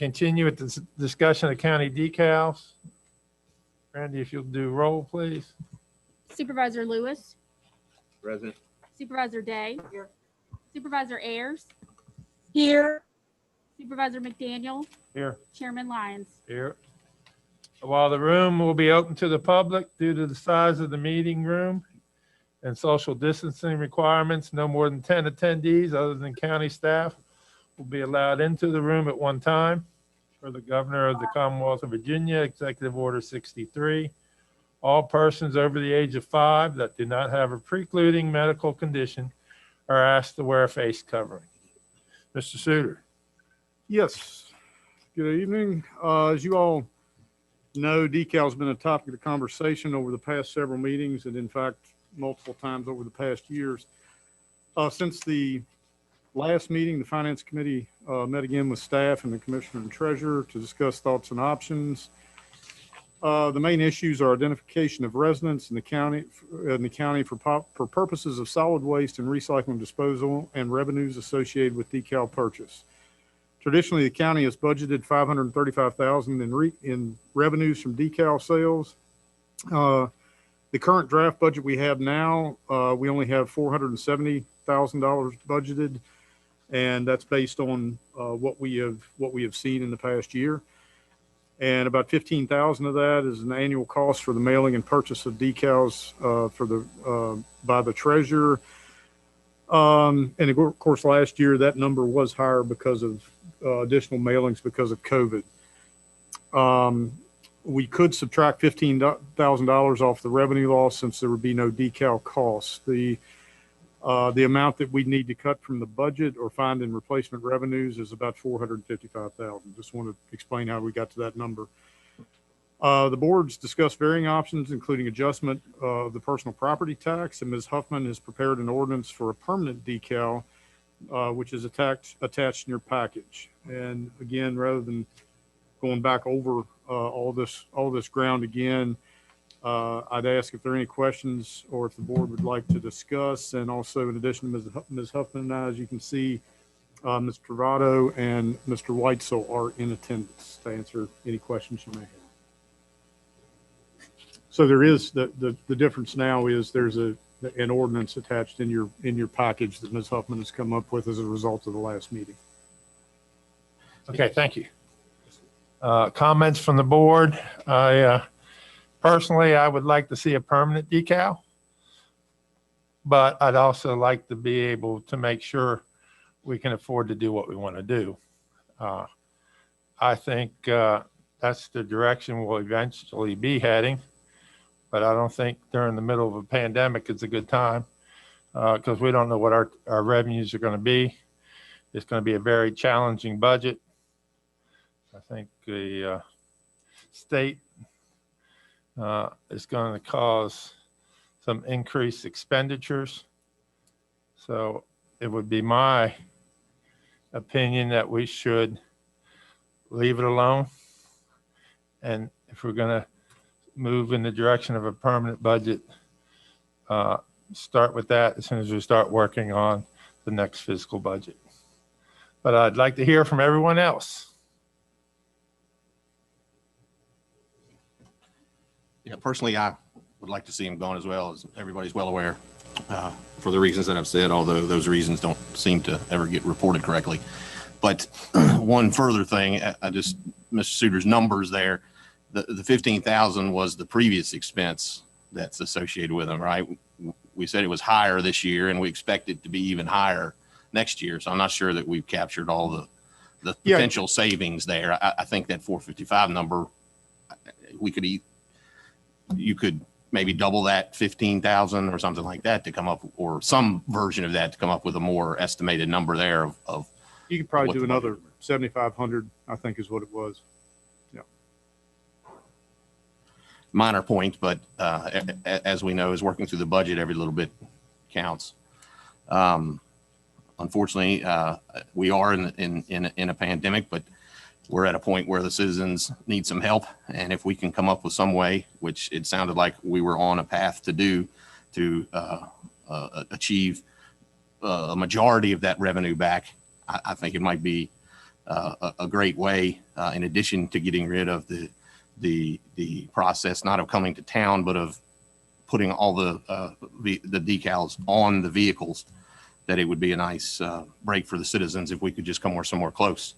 Continue with the discussion of county decals. Randy, if you'll do roll, please. Supervisor Lewis. Present. Supervisor Day. Here. Supervisor Ayers. Here. Supervisor McDaniel. Here. Chairman Lyons. Here. While the room will be open to the public due to the size of the meeting room and social distancing requirements, no more than 10 attendees other than county staff will be allowed into the room at one time. For the Governor of the Commonwealth of Virginia, Executive Order 63. All persons over the age of 5 that do not have a precluding medical condition are asked to wear a face covering. Mr. Suter. Yes. Good evening. As you all know, decal has been a topic of conversation over the past several meetings, and in fact, multiple times over the past years. Since the last meeting, the Finance Committee met again with staff and the Commissioner and Treasurer to discuss thoughts and options. The main issues are identification of residents in the county for purposes of solid waste and recycling disposal and revenues associated with decal purchase. Traditionally, the county has budgeted $535,000 in revenues from decal sales. The current draft budget we have now, we only have $470,000 budgeted, and that's based on what we have seen in the past year. And about $15,000 of that is an annual cost for the mailing and purchase of decals by the treasurer. And of course, last year that number was higher because of additional mailings because of COVID. We could subtract $15,000 off the revenue loss since there would be no decal costs. The amount that we need to cut from the budget or find in replacement revenues is about $455,000. Just want to explain how we got to that number. The board's discussed varying options, including adjustment of the personal property tax, and Ms. Huffman has prepared an ordinance for a permanent decal, which is attached in your package. And again, rather than going back over all this ground again, I'd ask if there are any questions or if the board would like to discuss. And also, in addition to Ms. Huffman and I, as you can see, Mr. Travato and Mr. Whitesell are in attendance to answer any questions you may have. So there is the difference now is there's an ordinance attached in your package that Ms. Huffman has come up with as a result of the last meeting. Okay, thank you. Comments from the board. Personally, I would like to see a permanent decal, but I'd also like to be able to make sure we can afford to do what we want to do. I think that's the direction we'll eventually be heading, but I don't think during the middle of a pandemic it's a good time because we don't know what our revenues are going to be. It's going to be a very challenging budget. I think the state is going to cause some increased expenditures. So it would be my opinion that we should leave it alone. And if we're going to move in the direction of a permanent budget, start with that as soon as we start working on the next fiscal budget. But I'd like to hear from everyone else. Yeah, personally, I would like to see him gone as well, as everybody's well aware, for the reasons that I've said, although those reasons don't seem to ever get reported correctly. But one further thing, Mr. Suter's numbers there, the 15,000 was the previous expense that's associated with them, right? We said it was higher this year, and we expect it to be even higher next year. So I'm not sure that we've captured all the potential savings there. I think that 455 number, you could maybe double that 15,000 or something like that to come up, or some version of that to come up with a more estimated number there of you could probably do another 7,500, I think is what it was. Yeah. Minor point, but as we know, is working through the budget, every little bit counts. Unfortunately, we are in a pandemic, but we're at a point where the citizens need some help. And if we can come up with some way, which it sounded like we were on a path to do, to achieve a majority of that revenue back, I think it might be a great way, in addition to getting rid of the process, not of coming to town, but of putting all the decals on the vehicles, that it would be a nice break for the citizens if we could just come somewhere close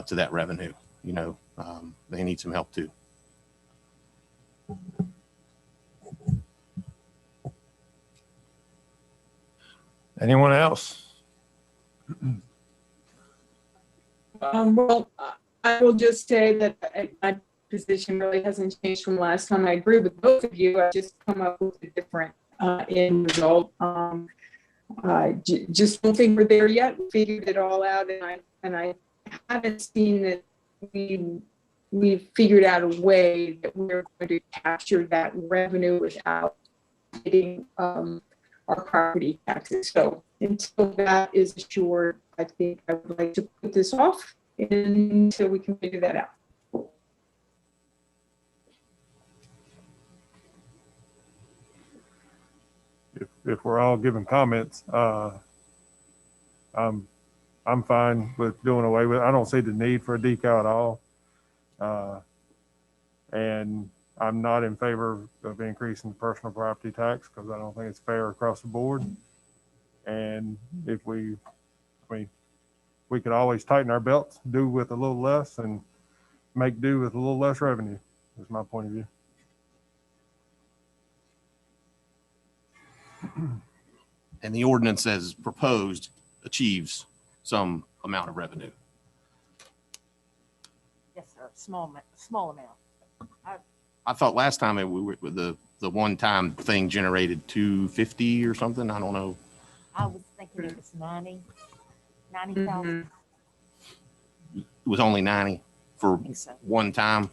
to that revenue. You know, they need some help too. Anyone else? Well, I will just say that my position really hasn't changed from last time. I agree with both of you. I just come up with a different end result. Just don't think we're there yet. We figured it all out, and I haven't seen that we've figured out a way that we're going to capture that revenue without hitting our property taxes. So until that is assured, I think I would like to put this off until we can figure that out. If we're all giving comments, I'm fine with doing away with it. I don't see the need for a decal at all. And I'm not in favor of increasing the personal property tax because I don't think it's fair across the board. And if we could always tighten our belts, do with a little less, and make do with a little less revenue, is my point of view. And the ordinance as proposed achieves some amount of revenue. Yes, sir. Small amount. I thought last time we were with the one-time thing generated 250 or something. I don't know. I was thinking it was 90,000. It was only 90 for I think so. one time.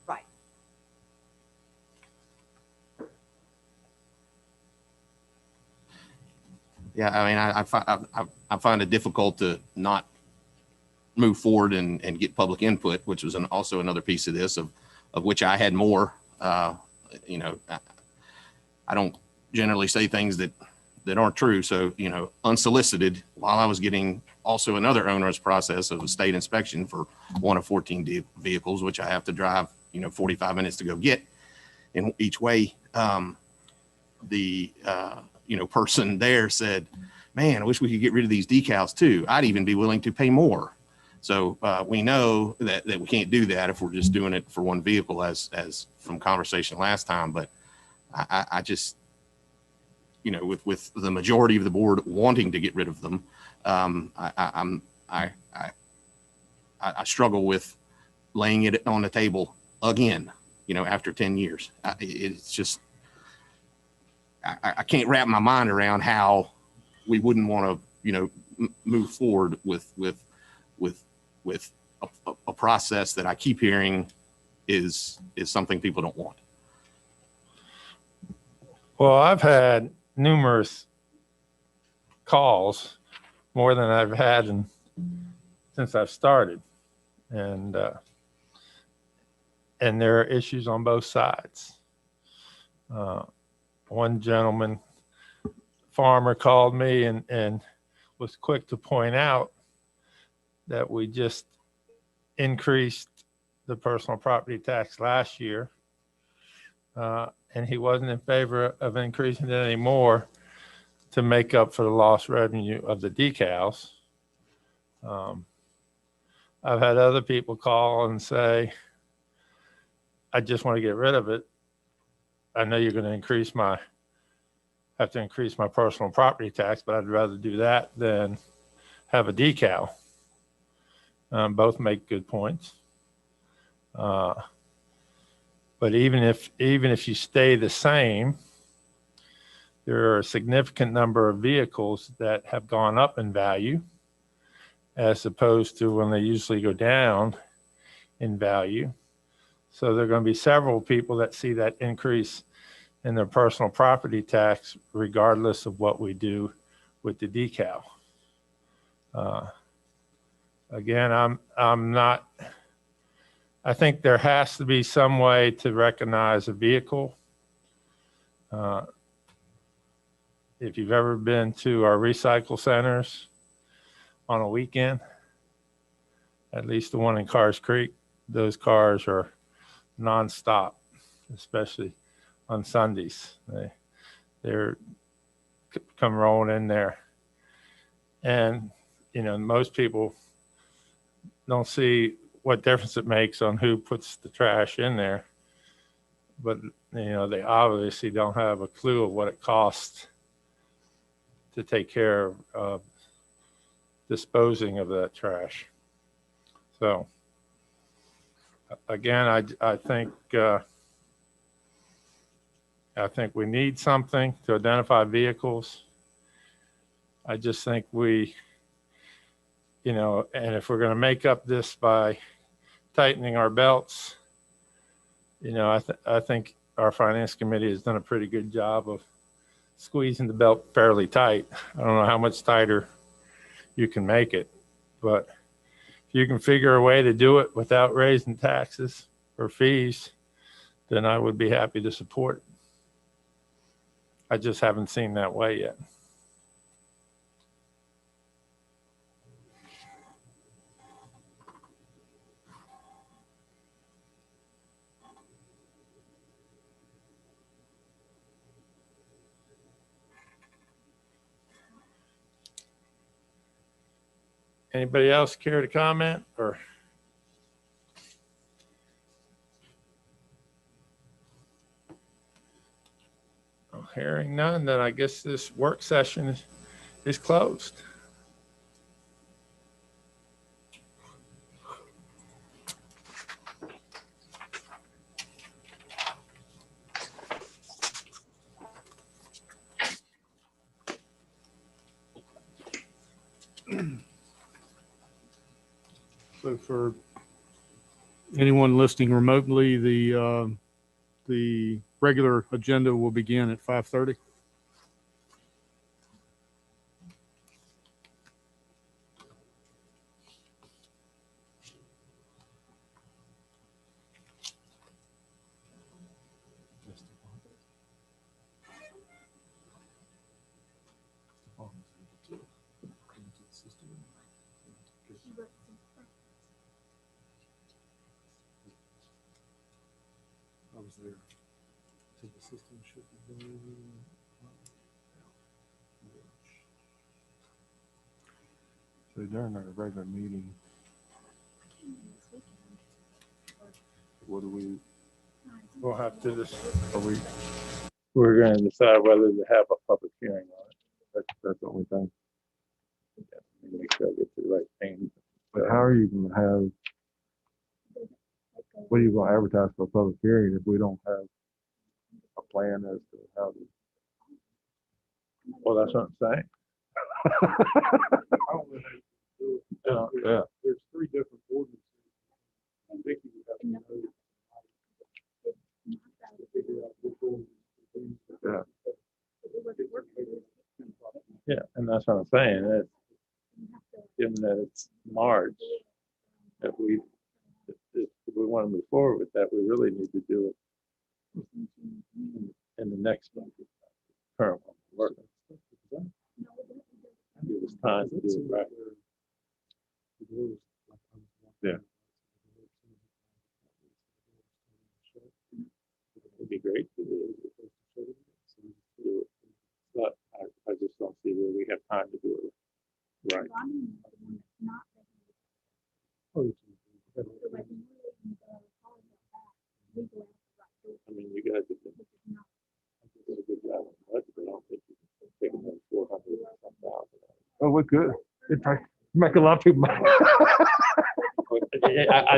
Right. Yeah, I mean, I find it difficult to not move forward and get public input, which was also another piece of this, of which I had more. You know, I don't generally say things that aren't true. So, you know, unsolicited, while I was getting also another onerous process of a state inspection for one of 14 vehicles, which I have to drive, 45 minutes to go get in each way. The person there said, man, I wish we could get rid of these decals too. I'd even be willing to pay more. So we know that we can't do that if we're just doing it for one vehicle, as from conversation last time. But I just, with the majority of the board wanting to get rid of them, I struggle with laying it on the table again, after 10 years. It's just, I can't wrap my mind around how we wouldn't want to, move forward with a process that I keep hearing is something people don't want. Well, I've had numerous calls, more than I've had since I've started. And there are issues on both sides. One gentleman, farmer, called me and was quick to point out that we just increased the personal property tax last year. And he wasn't in favor of increasing it anymore to make up for the lost revenue of the decals. I've had other people call and say, I just want to get rid of it. I know you're going to have to increase my personal property tax, but I'd rather do that than have a decal. Both make good points. But even if you stay the same, there are a significant number of vehicles that have gone up in value, as opposed to when they usually go down in value. So there are going to be several people that see that increase in their personal property tax, regardless of what we do with the decal. Again, I think there has to be some way to recognize a vehicle. If you've ever been to our recycle centers on a weekend, At least the one in Cars Creek, those cars are nonstop, especially on Sundays. They're come rolling in there. And, you know, most people don't see what difference it makes on who puts the trash in there. But, you know, they obviously don't have a clue of what it costs to take care of disposing of that trash. So, again, I think we need something to identify vehicles. I just think we, you know, and if we're going to make up this by tightening our belts, you know, I think our finance committee has done a pretty good job of squeezing the belt fairly tight. I don't know how much tighter you can make it, but if you can figure a way to do it without raising taxes or fees, then I would be happy to support it. I just haven't seen that way yet. Anybody else care to comment or? Hearing none, then I guess this work session is closed. So for anyone listening remotely, the regular agenda will begin at 5:30. I was there. So the system should be going. So during our regular meeting, what do we, We'll have to just, are we, we're going to decide whether to have a public hearing on it. that's the only thing. Make sure I get the right thing. But how are you gonna have, what are you gonna advertise for a public hearing if we don't have a plan as to how to? Well, that's what I'm saying. Yeah. There's 3 different ordinances. I think you would have to know. To figure out which ordinance. Yeah. Yeah, and that's what I'm saying. That given that it's March, that if we want to move forward with that, we really need to do it in the next month. Current one. Working. Give us time to do it right. Yeah. It'd be great to do it. But I just don't see where we have time to do it right. I mean, you guys have done a good job on the budget, but I don't think you can take another 400 or something out. Oh, we're good. It's like, make a lot of people. I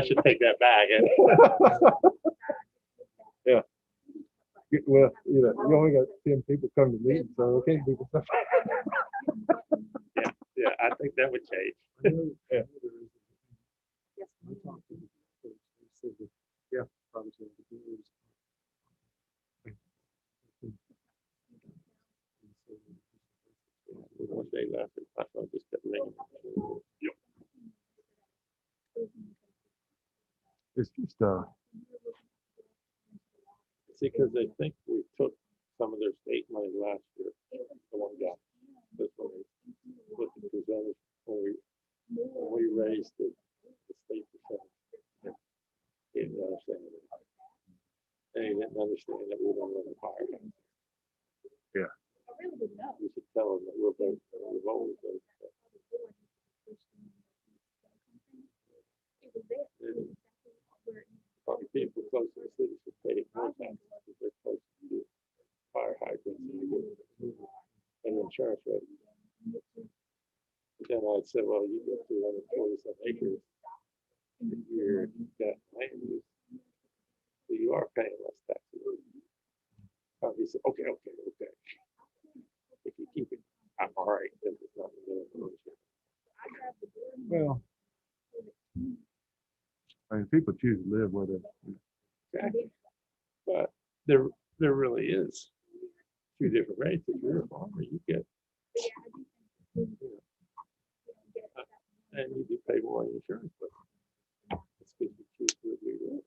should take that back. Yeah. Well, you know, you only got 10 people come to meetings, so it can't be. Yeah, I think that would change. Yeah. Yeah, probably. One day left, I thought just kept ringing. It's just, See, because they think we took some of their state money last year. The one guy, this one, what the percentage when we raised the and understand that we don't run a fire. Yeah. We should tell them that we're both, we've always been. Probably people close to the city should pay more taxes because they're close to the fire hydrants and insurance rate. But then I'd say, well, you get 240 some acres, you're got land use, so you are paying less taxes. He said, okay. If you keep it, I'm all right. Then it's not really an ownership. Well, I mean, people choose to live where they. Exactly. But there really is two different rates. If you're a farmer, you get, and you do pay more on insurance, but it's because you choose where we live.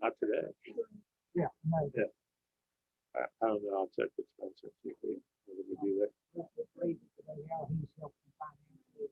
Not today. Yeah, no. Yeah. I don't know. I'll check with Spencer. See if we do that. How he's helping finance.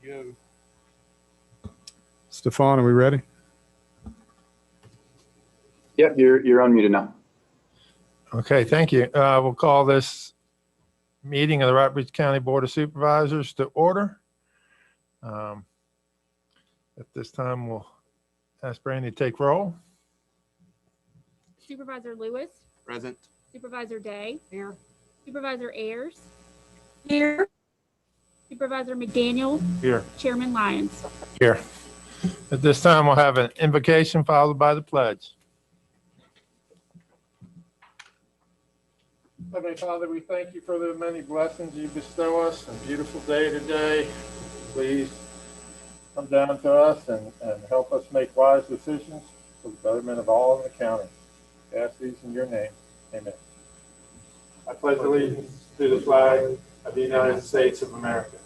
go. Stefan, are we ready? Yep, you're unmuted now. Okay, thank you. We'll call this meeting of the Rockbridge County Board of Supervisors to order. At this time, we'll ask Brandy to take roll. Supervisor Lewis, Present. Supervisor Day, Here. Supervisor Ayers, Here, Supervisor McDaniel, Here. Chairman Lyons. Here. At this time, we'll have an invocation followed by the pledge. Heavenly Father, we thank you for the many blessings you bestow us. A beautiful day today. Please come down to us and help us make wise decisions for the betterment of all in the county. I ask these in your name. Amen. I pledge allegiance to the flag of the United States of America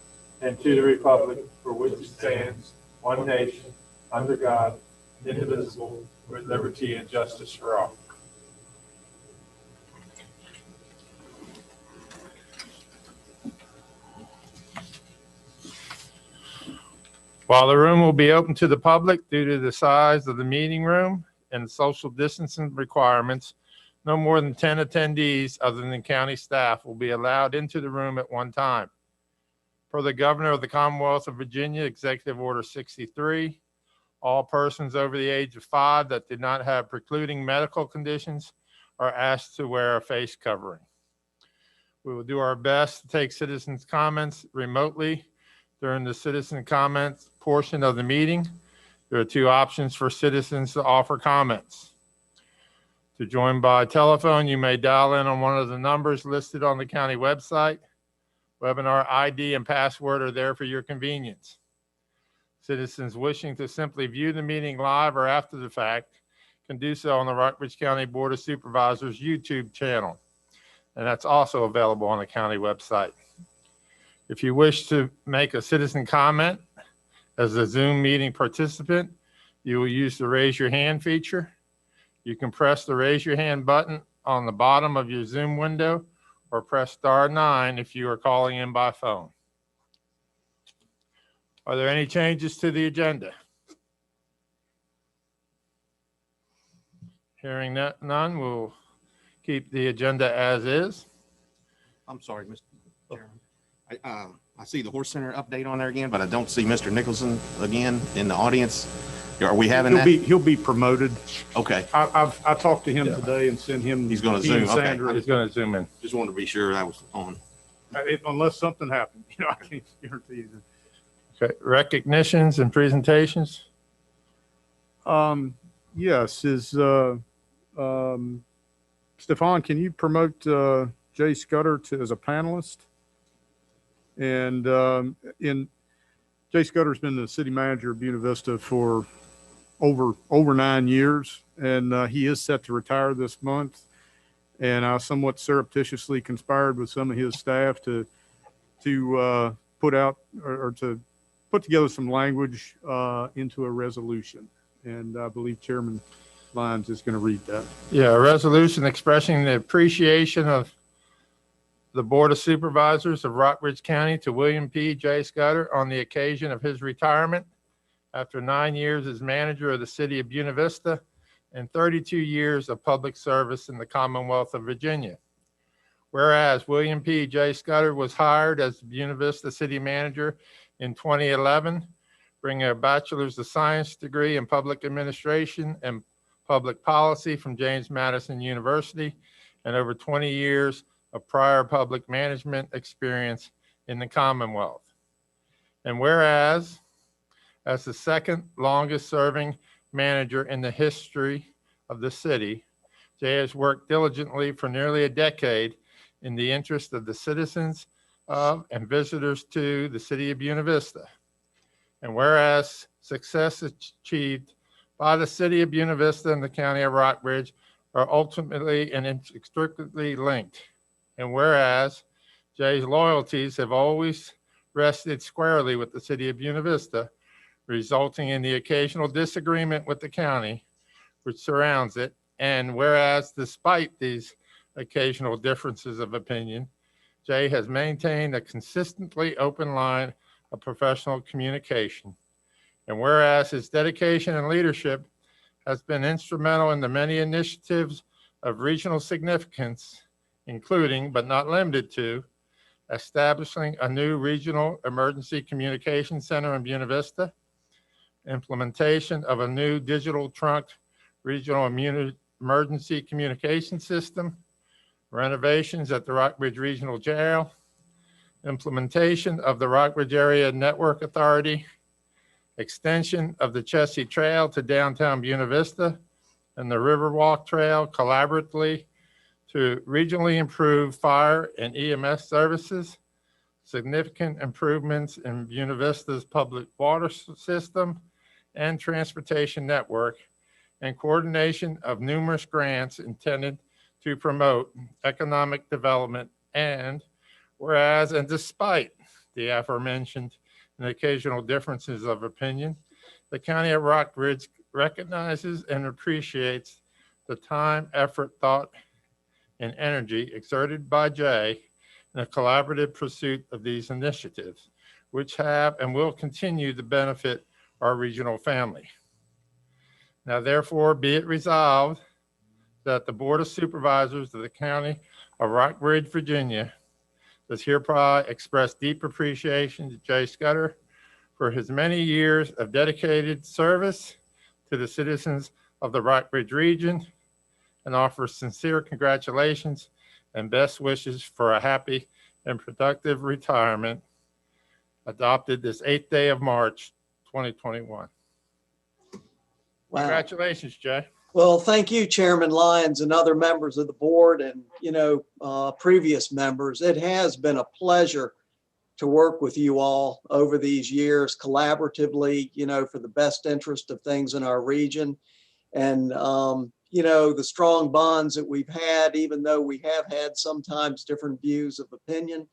and to the republic for which it stands, one nation, under God, indivisible, with liberty and justice for all. While the room will be open to the public due to the size of the meeting room and social distancing requirements, no more than 10 attendees other than county staff will be allowed into the room at one time. Per the Governor of the Commonwealth of Virginia, Executive Order 63, all persons over the age of 5 that did not have precluding medical conditions are asked to wear a face covering. We will do our best to take citizens' comments remotely during the citizen comments portion of the meeting. There are 2 options for citizens to offer comments. To join by telephone, you may dial in on one of the numbers listed on the county website. Webinar ID and password are there for your convenience. Citizens wishing to simply view the meeting live or after the fact can do so on the Rockbridge County Board of Supervisors YouTube channel. And that's also available on the county website. If you wish to make a citizen comment as a Zoom meeting participant, you will use the raise your hand feature. You can press the raise your hand button on the bottom of your Zoom window or press *9 if you are calling in by phone. Are there any changes to the agenda? Hearing none, we'll keep the agenda as is. I'm sorry, Mr. Chairman. I see the Horse Center update on there again, but I don't see Mr. Nicholson again in the audience. Are we having that? He'll be promoted. Okay, I talked to him today and sent him. He's gonna he and Zoom, okay. Sandra, It's going to zoom in. just wanted to be sure that was on. unless something happened, I can't guarantee you. Okay, recognitions and presentations. Yes, Stefan, can you promote Jay Scudder as a panelist? And Jay Scudder's been the city manager of Buena Vista for over 9 years, and he is set to retire this month. And I somewhat surreptitiously conspired with some of his staff to put out or to put together some language into a resolution. And I believe Chairman Lyons is going to read that. Yeah, a resolution expressing the appreciation of the Board of Supervisors of Rockbridge County to William P. J. Scudder on the occasion of his retirement after 9 years as manager of the city of Buena Vista and 32 years of public service in the Commonwealth of Virginia. Whereas William P. J. Scudder was hired as the Buena Vista city manager in 2011, bringing a bachelor's of science degree in public administration and public policy from James Madison University and over 20 years of prior public management experience in the Commonwealth. And whereas, as the second longest serving manager in the history of the city, Jay has worked diligently for nearly a decade in the interest of the citizens of and visitors to the city of Buena Vista. And whereas success achieved by the city of Buena Vista and the county of Rockbridge are ultimately and inextricably linked. And whereas Jay's loyalties have always rested squarely with the city of Buena Vista, resulting in the occasional disagreement with the county which surrounds it. And whereas despite these occasional differences of opinion, Jay has maintained a consistently open line of professional communication. And whereas his dedication and leadership has been instrumental in the many initiatives of regional significance, including but not limited to establishing a new regional emergency communication center in Buena Vista, implementation of a new digital trunk regional emergency communication system, renovations at the Rockbridge Regional Jail, implementation of the Rockbridge Area Network Authority, extension of the Chessie Trail to downtown Buena Vista, and the Riverwalk Trail collaboratively to regionally improve fire and EMS services, significant improvements in Buena Vista's public water system and transportation network, and coordination of numerous grants intended to promote economic development. And whereas, and despite the aforementioned and occasional differences of opinion, the County of Rockbridge recognizes and appreciates the time, effort, thought, and energy exerted by Jay in a collaborative pursuit of these initiatives, which have and will continue to benefit our regional family. Now, therefore, be it resolved that the Board of Supervisors of the County of Rockbridge, Virginia, does hereby express deep appreciation to Jay Scudder for his many years of dedicated service to the citizens of the Rockbridge region, and offers sincere congratulations and best wishes for a happy and productive retirement, adopted this 8th day of March, 2021. Wow. Congratulations, Jay. Well, thank you, Chairman Lyons and other members of the board and, previous members. It has been a pleasure to work with you all over these years collaboratively, for the best interest of things in our region. And, the strong bonds that we've had, even though we have had sometimes different views of opinion,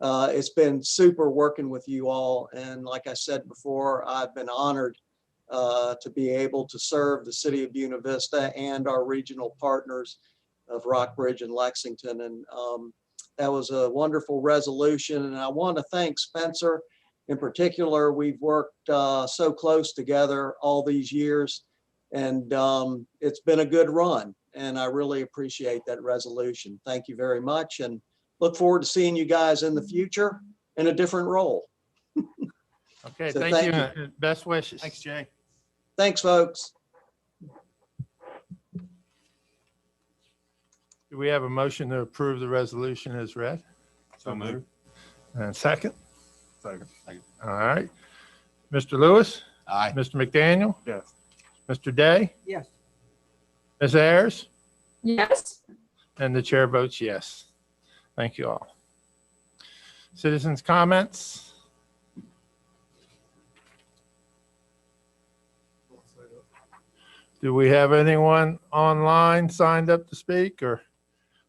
it's been super working with you all. And like I said before, I've been honored to be able to serve the city of Buena Vista and our regional partners of Rockbridge and Lexington. And that was a wonderful resolution. And I want to thank Spencer in particular. We've worked so close together all these years, and it's been a good run. And I really appreciate that resolution. Thank you very much, and look forward to seeing you guys in the future in a different role. Okay, So thank you. And best wishes. Thanks, Jay. Thanks, folks. Do we have a motion to approve the resolution as read? So moved. And second? Second. All right. Mr. Lewis? Aye. Mr. McDaniel? Yes. Mr. Day? Yes. Ms. Ayers? Yes. And the chair votes yes. Thank you all. Citizens' comments? Do we have anyone online signed up to speak or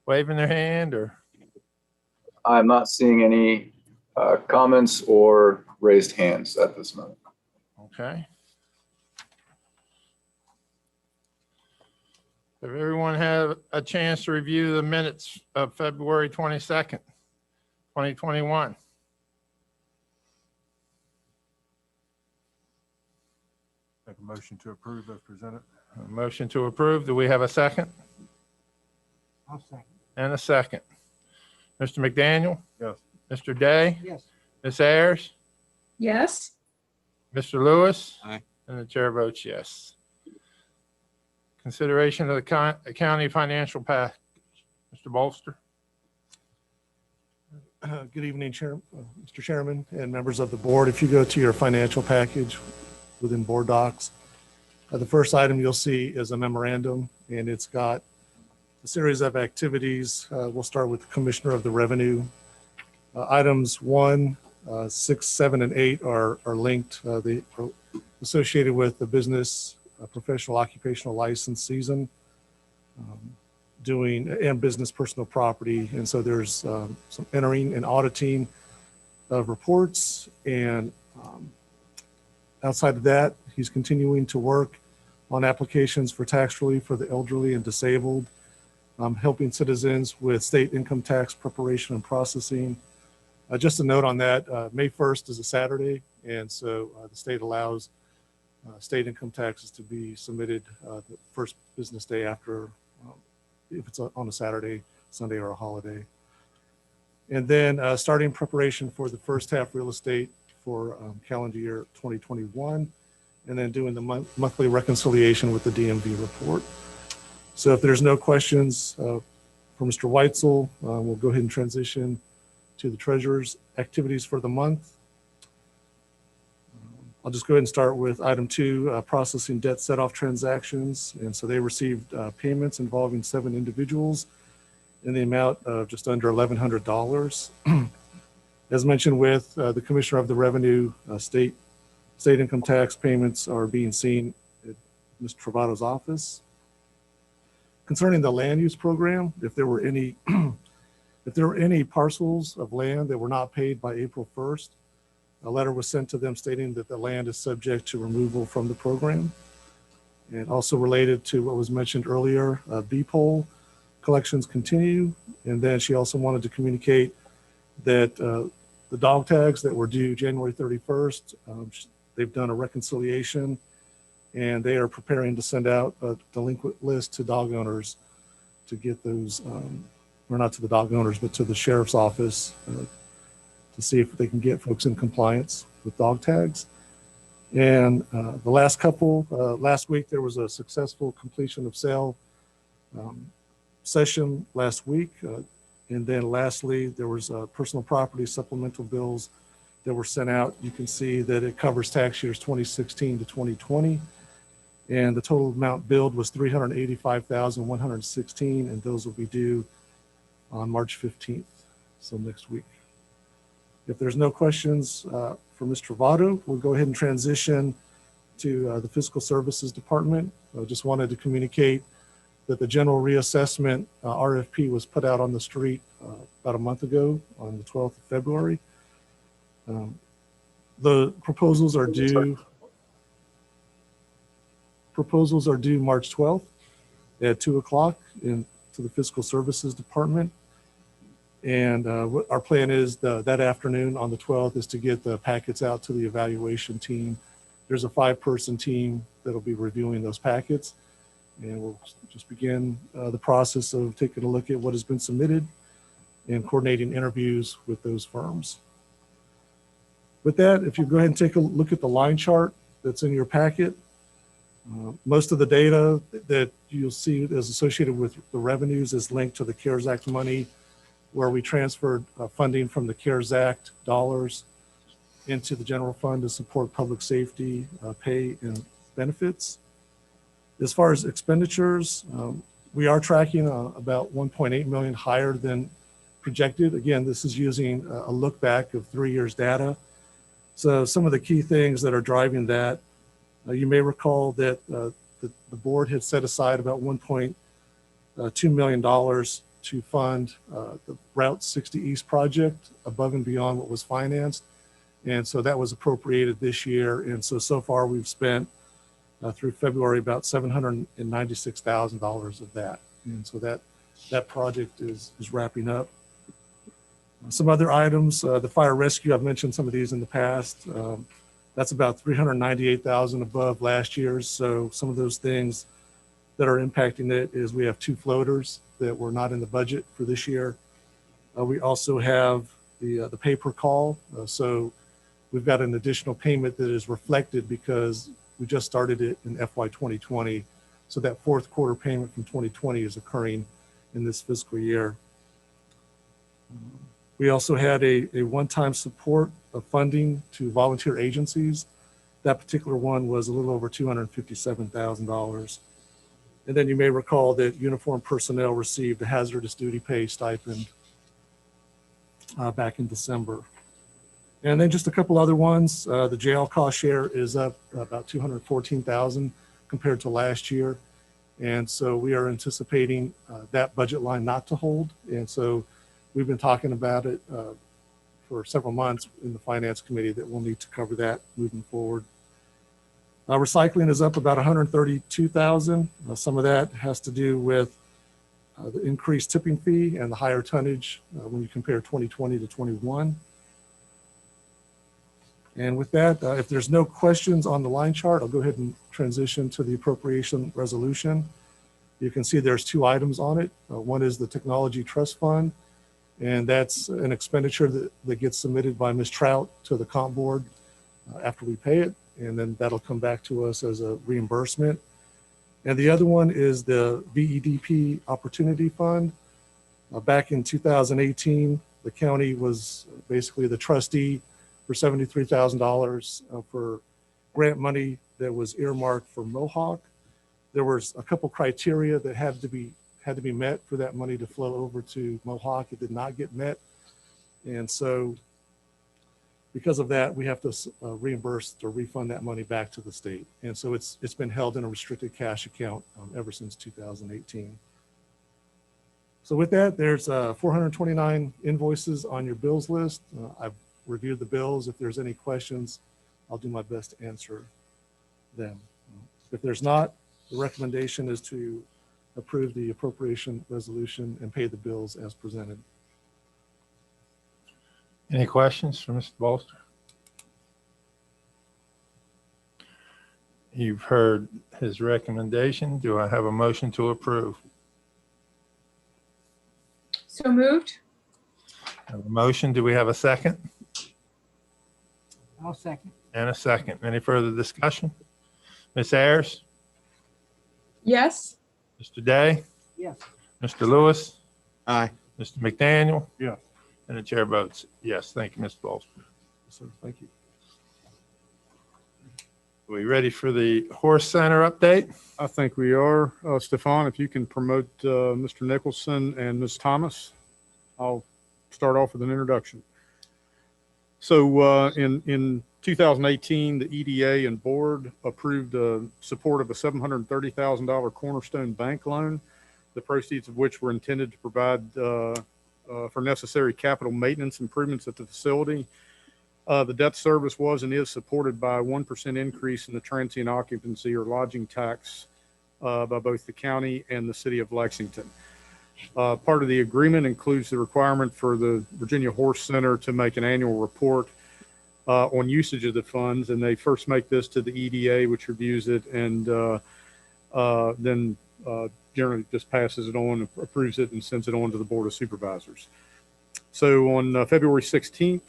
waving their hand or? I'm not seeing any comments or raised hands at this moment. Okay. Have everyone had a chance to review the minutes of February 22nd, 2021? Make a motion to approve as presented. A motion to approve. Do we have a second? I'll second. And a second. Mr. McDaniel? Yes. Mr. Day? Yes. Ms. Ayers? Yes. Mr. Lewis? Aye. And the chair votes yes. Consideration of the county financial package. Mr. Bolster? Good evening, Mr. Chairman and members of the board. If you go to your financial package within board docs, the first item you'll see is a memorandum, and it's got a series of activities. We'll start with the Commissioner of the Revenue. Items 1, 6, 7, and 8 are linked. They are associated with the business professional occupational license season, and business personal property. And so there's some entering and auditing of reports. And outside of that, he's continuing to work on applications for tax relief for the elderly and disabled, helping citizens with state income tax preparation and processing, Just a note on that, May 1st is a Saturday, and so the state allows state income taxes to be submitted the first business day after, if it's on a Saturday, Sunday, or a holiday. And then starting preparation for the first half real estate for calendar year 2021, and then doing the monthly reconciliation with the DMV report. So if there's no questions for Mr. Weitzel, we'll go ahead and transition to the treasurer's activities for the month. I'll just go ahead and start with item 2, processing debt set-off transactions. And so they received payments involving 7 individuals in the amount of just under $1,100. As mentioned with the Commissioner of the Revenue, state income tax payments are being seen at Mr. Travato's office. Concerning the land use program, if there were any parcels of land that were not paid by April 1st, a letter was sent to them stating that the land is subject to removal from the program. And also related to what was mentioned earlier, B-poll collections continue. And then she also wanted to communicate that the dog tags that were due January 31st, they've done a reconciliation, and they are preparing to send out a delinquent list to dog owners to get those, or not to the dog owners, but to the sheriff's office to see if they can get folks in compliance with dog tags. And the last couple, last week, there was a successful completion of sale session last week. And then lastly, there was personal property supplemental bills that were sent out. You can see that it covers tax years 2016 to 2020. And the total amount billed was $385,116, and those will be due on March 15th, so next week. If there's no questions for Mr. Travato, we'll go ahead and transition to the Fiscal Services Department. I just wanted to communicate that the general reassessment RFP was put out on the street about a month ago on the 12th of February. The proposals are due March 12th at 2 o'clock to the Fiscal Services Department. And what our plan is that afternoon on the 12th is to get the packets out to the evaluation team. There's a 5-person team that'll be reviewing those packets. And we'll just begin the process of taking a look at what has been submitted and coordinating interviews with those firms. With that, if you go ahead and take a look at the line chart that's in your packet, most of the data that you'll see is associated with the revenues is linked to the CARES Act money, where we transferred funding from the CARES Act dollars into the general fund to support public safety, pay, and benefits. As far as expenditures, we are tracking about 1.8 million higher than projected. Again, this is using a look back of 3 years data. So some of the key things that are driving that, you may recall that the board had set aside about $1.2 million to fund the Route 60 East project above and beyond what was financed. And so that was appropriated this year. And so far we've spent through February about $796,000 of that. And so that project is wrapping up. Some other items, the fire rescue, I've mentioned some of these in the past. That's about $398,000 above last year's. So some of those things that are impacting it is we have 2 floaters that were not in the budget for this year. We also have the pay-per-call. So we've got an additional payment that is reflected because we just started it in FY 2020. So that 4th quarter payment from 2020 is occurring in this fiscal year. We also had a one-time support of funding to volunteer agencies. That particular one was a little over $257,000. And then you may recall that uniformed personnel received a hazardous duty pay stipend back in December. And then just a couple other ones. The jail cost share is up about $214,000 compared to last year. And so we are anticipating that budget line not to hold. And so we've been talking about it for several months in the Finance Committee that we'll need to cover that moving forward. Recycling is up about $132,000. Some of that has to do with the increased tipping fee and the higher tonnage when you compare 2020 to 21. And with that, if there's no questions on the line chart, I'll go ahead and transition to the appropriation resolution. You can see there's two items on it. One is the Technology Trust Fund, and that's an expenditure that gets submitted by Ms. Trout to the comp board after we pay it, and then that'll come back to us as a reimbursement. And the other one is the VEDP Opportunity Fund. Back in 2018, the county was basically the trustee for $73,000 for grant money that was earmarked for Mohawk. There was a couple criteria that had to be met for that money to flow over to Mohawk. It did not get met. And so because of that, we have to reimburse or refund that money back to the state. And so it's been held in a restricted cash account ever since 2018. So with that, there's 429 invoices on your bills list. I've reviewed the bills. If there's any questions, I'll do my best to answer them. If there's not, the recommendation is to approve the appropriation resolution and pay the bills as presented. Any questions for Mr. Bolster? You've heard his recommendation. Do I have a motion to approve? So moved? I have a motion. Do we have a second? I'll second. And a second. Any further discussion? Ms. Ayers? Yes. Mr. Day? Yes. Mr. Lewis? Aye. Mr. McDaniel? Yes. And the chair votes yes. Thank you, Mr. Bolster. So thank you. Are we ready for the Horse Center update? I think we are. Stefan, if you can promote Mr. Nicholson and Ms. Thomas, I'll start off with an introduction. So in 2018, the EDA and board approved support of a $730,000 Cornerstone Bank loan, the proceeds of which were intended to provide for necessary capital maintenance improvements at the facility. The debt service was and is supported by a 1% increase in the transient occupancy or lodging tax by both the county and the city of Lexington. Part of the agreement includes the requirement for the Virginia Horse Center to make an annual report on usage of the funds, and they first make this to the EDA, which reviews it, and then generally just passes it on, approves it, and sends it on to the Board of Supervisors. So on February 16th,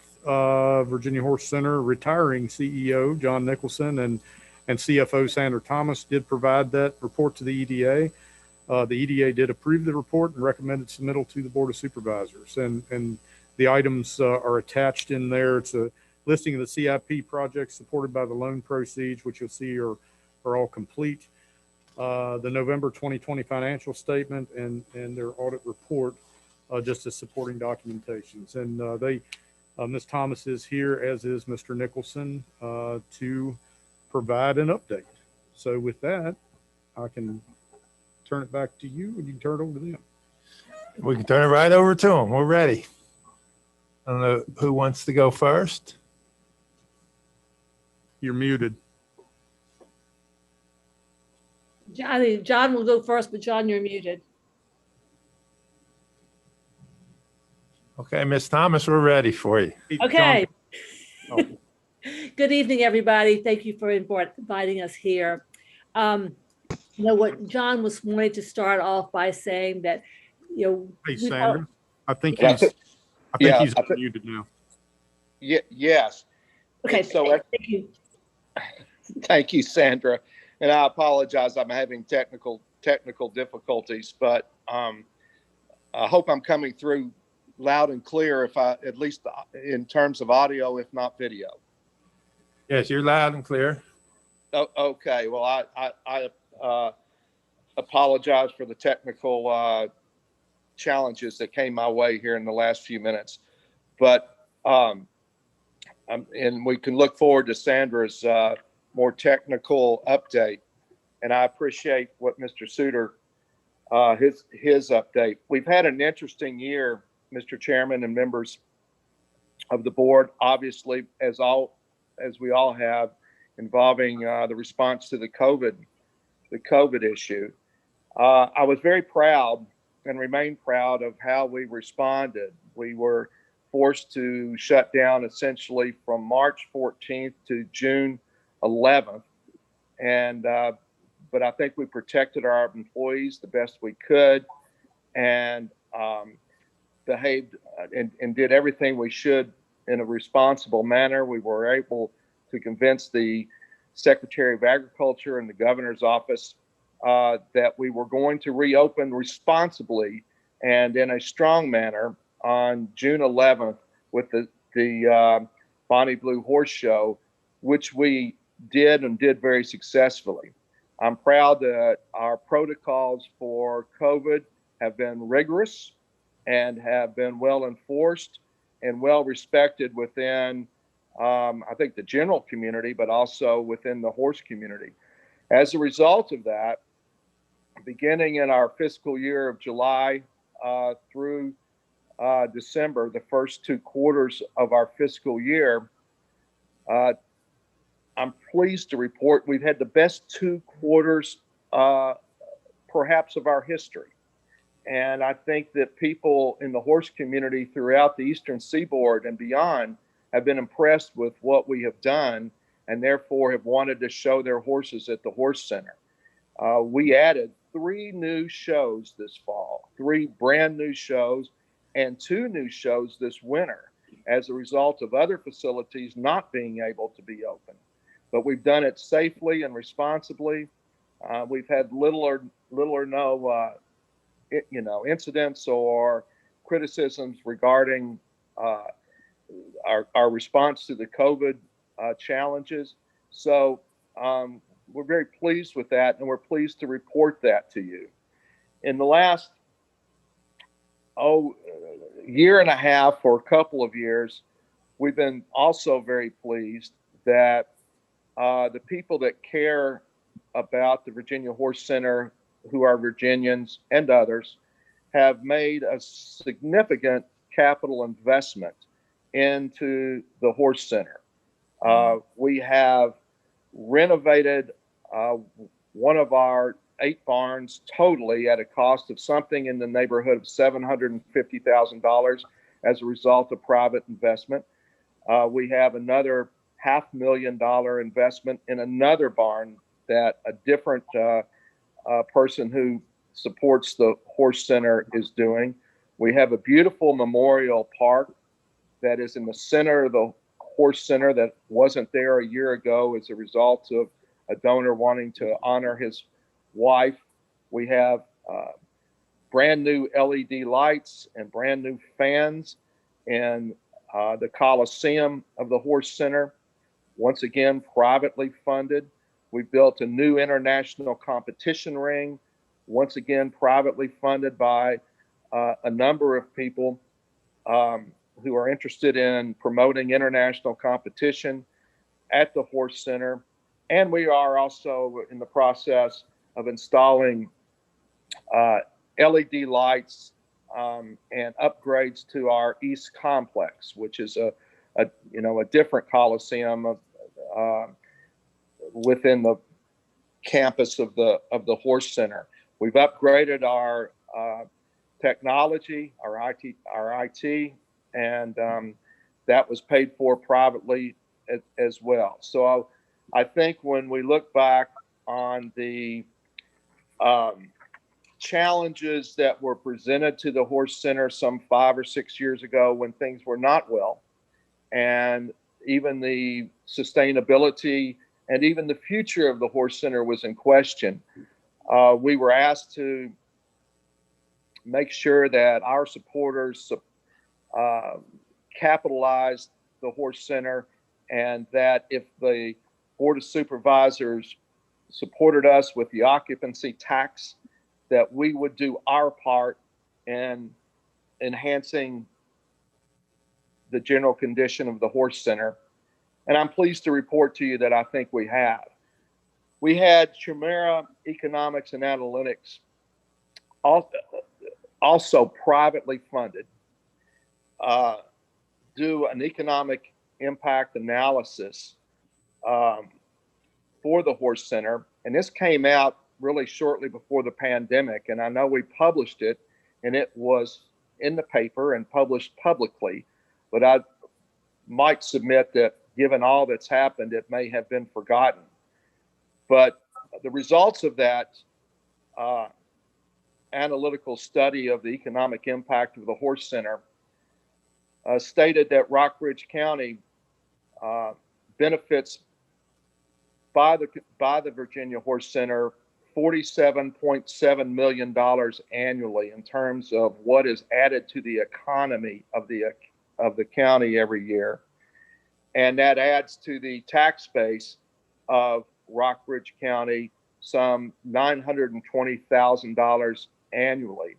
Virginia Horse Center retiring CEO John Nicholson and CFO Sandra Thomas did provide that report to the EDA. The EDA did approve the report and recommended submittal to the Board of Supervisors. And the items are attached in there. It's a listing of the CIP projects supported by the loan proceeds, which you'll see are all complete. The November 2020 financial statement and their audit report, just as supporting documentations. And Ms. Thomas is here, as is Mr. Nicholson, to provide an update. So with that, I can turn it back to you, and you can turn it over to them. We can turn it right over to them. We're ready. I don't know who wants to go first. You're muted. John will go first, but John, you're muted. Okay, Ms. Thomas, we're ready for you. Okay. John- Good evening, everybody. Thank you for inviting us here. You know what, John was wanting to start off by saying that, you know. Hey, we- Sandra, I think Yeah. he's Yeah, muted now. Yes. Okay, And so thank you. thank you, Sandra. And I apologize. I'm having technical difficulties, but I hope I'm coming through loud and clear, at least in terms of audio, if not video. Yes, you're loud and clear. Oh, okay. Well, I apologize for the technical challenges that came my way here in the last few minutes, but and we can look forward to Sandra's more technical update. And I appreciate what Mr. Suter, his update. We've had an interesting year, Mr. Chairman and members of the board, obviously, as we all have, involving the response to the COVID issue. I was very proud and remain proud of how we responded. We were forced to shut down essentially from March 14th to June 11th. And, but I think we protected our employees the best we could and behaved and did everything we should in a responsible manner. We were able to convince the Secretary of Agriculture and the governor's office that we were going to reopen responsibly and in a strong manner on June 11th with the Bonnie Blue Horse Show, which we did and did very successfully. I'm proud that our protocols for COVID have been rigorous and have been well enforced and well respected within, I think, the general community, but also within the horse community. As a result of that, beginning in our fiscal year of July through December, the first 2 quarters of our fiscal year, I'm pleased to report we've had the best 2 quarters perhaps of our history. And I think that people in the horse community throughout the Eastern Seaboard and beyond have been impressed with what we have done and therefore have wanted to show their horses at the Horse Center. We added 3 new shows this fall, 3 brand new shows and 2 new shows this winter as a result of other facilities not being able to be open. But we've done it safely and responsibly. We've had little or no incidents or criticisms regarding our response to the COVID challenges. So we're very pleased with that, and we're pleased to report that to you. In the last year and a half or a couple of years, we've been also very pleased that the people that care about the Virginia Horse Center, who are Virginians and others, have made a significant capital investment into the Horse Center. We have renovated one of our 8 barns totally at a cost of something in the neighborhood of $750,000 as a result of private investment. We have another $500,000 investment in another barn that a different person who supports the Horse Center is doing. We have a beautiful memorial park that is in the center of the Horse Center that wasn't there a year ago as a result of a donor wanting to honor his wife. We have brand new LED lights and brand new fans in the Coliseum of the Horse Center, once again privately funded. We built a new international competition ring, once again privately funded by a number of people who are interested in promoting international competition at the Horse Center. And we are also in the process of installing LED lights and upgrades to our East Complex, which is a different Coliseum within the campus of the Horse Center. We've upgraded our technology, our IT, and that was paid for privately as well. So I think when we look back on the challenges that were presented to the Horse Center some 5 or 6 years ago when things were not well, and even the sustainability and even the future of the Horse Center was in question, we were asked to make sure that our supporters capitalized the Horse Center, and that if the Board of Supervisors supported us with the occupancy tax, that we would do our part in enhancing the general condition of the Horse Center. And I'm pleased to report to you that I think we have. We had Chimera Economics and Analytics, also privately funded, do an economic impact analysis for the Horse Center. And this came out really shortly before the pandemic. And I know we published it, and it was in the paper and published publicly. but I might submit that given all that's happened, it may have been forgotten. But the results of that analytical study of the economic impact of the Horse Center stated that Rockbridge County benefits by the Virginia Horse Center $47.7 million annually in terms of what is added to the economy of the county every year. And that adds to the tax base of Rockbridge County some $920,000 annually.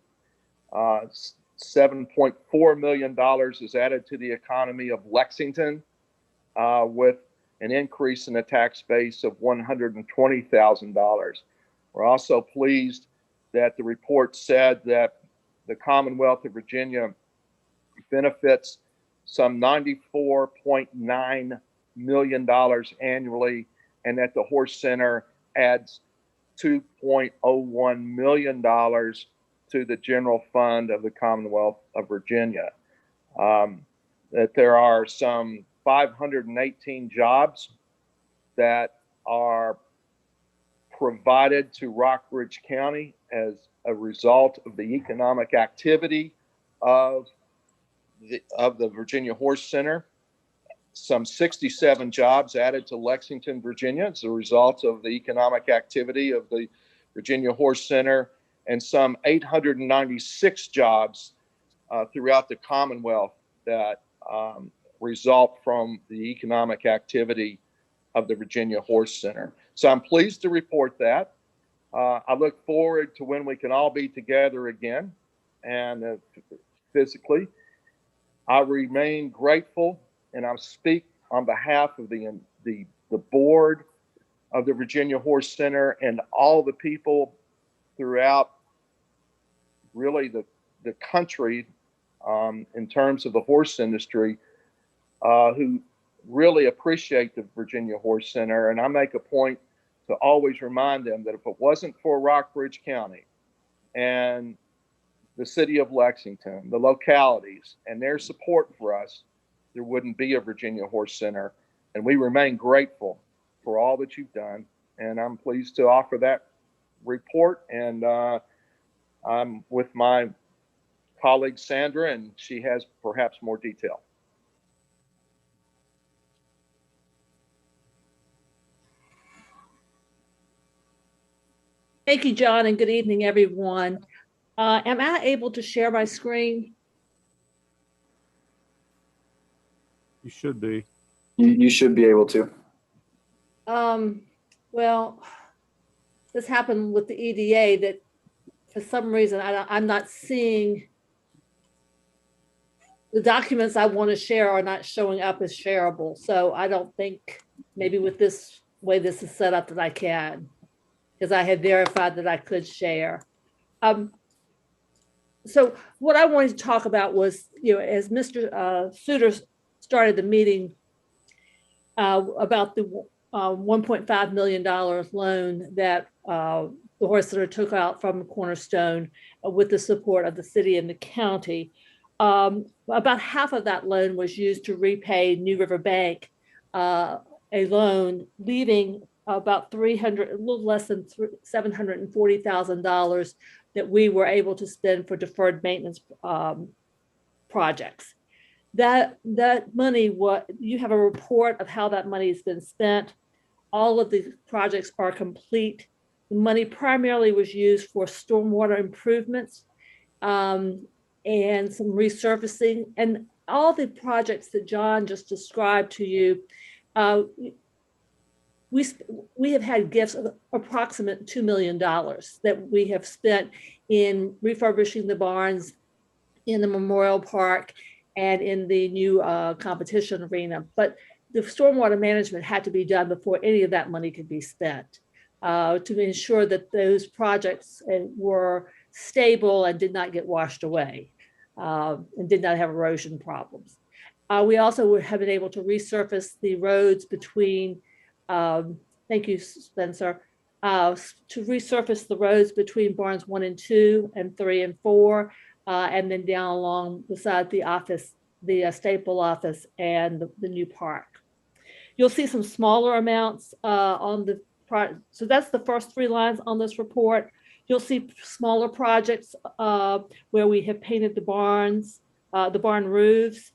$7.4 million is added to the economy of Lexington with an increase in the tax base of $120,000. We're also pleased that the report said that the Commonwealth of Virginia benefits some $94.9 million annually, and that the Horse Center adds $2.01 million to the general fund of the Commonwealth of Virginia. That there are some 518 jobs that are provided to Rockbridge County as a result of the economic activity of the Virginia Horse Center. Some 67 jobs added to Lexington, Virginia as a result of the economic activity of the Virginia Horse Center, and some 896 jobs throughout the Commonwealth that result from the economic activity of the Virginia Horse Center. So I'm pleased to report that. I look forward to when we can all be together again and physically. I remain grateful, and I speak on behalf of the board of the Virginia Horse Center and all the people throughout really the country in terms of the horse industry who really appreciate the Virginia Horse Center. And I make a point to always remind them that if it wasn't for Rockbridge County and the city of Lexington, the localities, and their support for us, there wouldn't be a Virginia Horse Center. And we remain grateful for all that you've done. And I'm pleased to offer that report. And I'm with my colleague Sandra, and she has perhaps more detail. Thank you, John, and good evening, everyone. Am I able to share my screen? You should be. You should be able to. Well, this happened with the EDA that for some reason I'm not seeing the documents I want to share are not showing up as shareable. So I don't think maybe with this way this is set up that I can, because I had verified that I could share. So what I wanted to talk about was, as Mr. Suter started the meeting about the $1.5 million loan that the Horse Center took out from Cornerstone with the support of the city and the county. About half of that loan was used to repay New River Bank a loan, leaving about a little less than $740,000 that we were able to spend for deferred maintenance projects. That money, you have a report of how that money has been spent. All of the projects are complete. The money primarily was used for stormwater improvements and some resurfacing, and all the projects that John just described to you. We have had gifts of approximate $2 million that we have spent in refurbishing the barns in the Memorial Park and in the new competition arena. But the stormwater management had to be done before any of that money could be spent to ensure that those projects were stable and did not get washed away and did not have erosion problems. We also have been able to resurface the roads between, thank you, Spencer, to resurface the roads between barns 1 and 2 and 3 and 4, and then down along beside the office the Staple office and the new park. You'll see some smaller amounts on the, so that's the first 3 lines on this report. You'll see smaller projects where we have painted the barns, the barn roofs.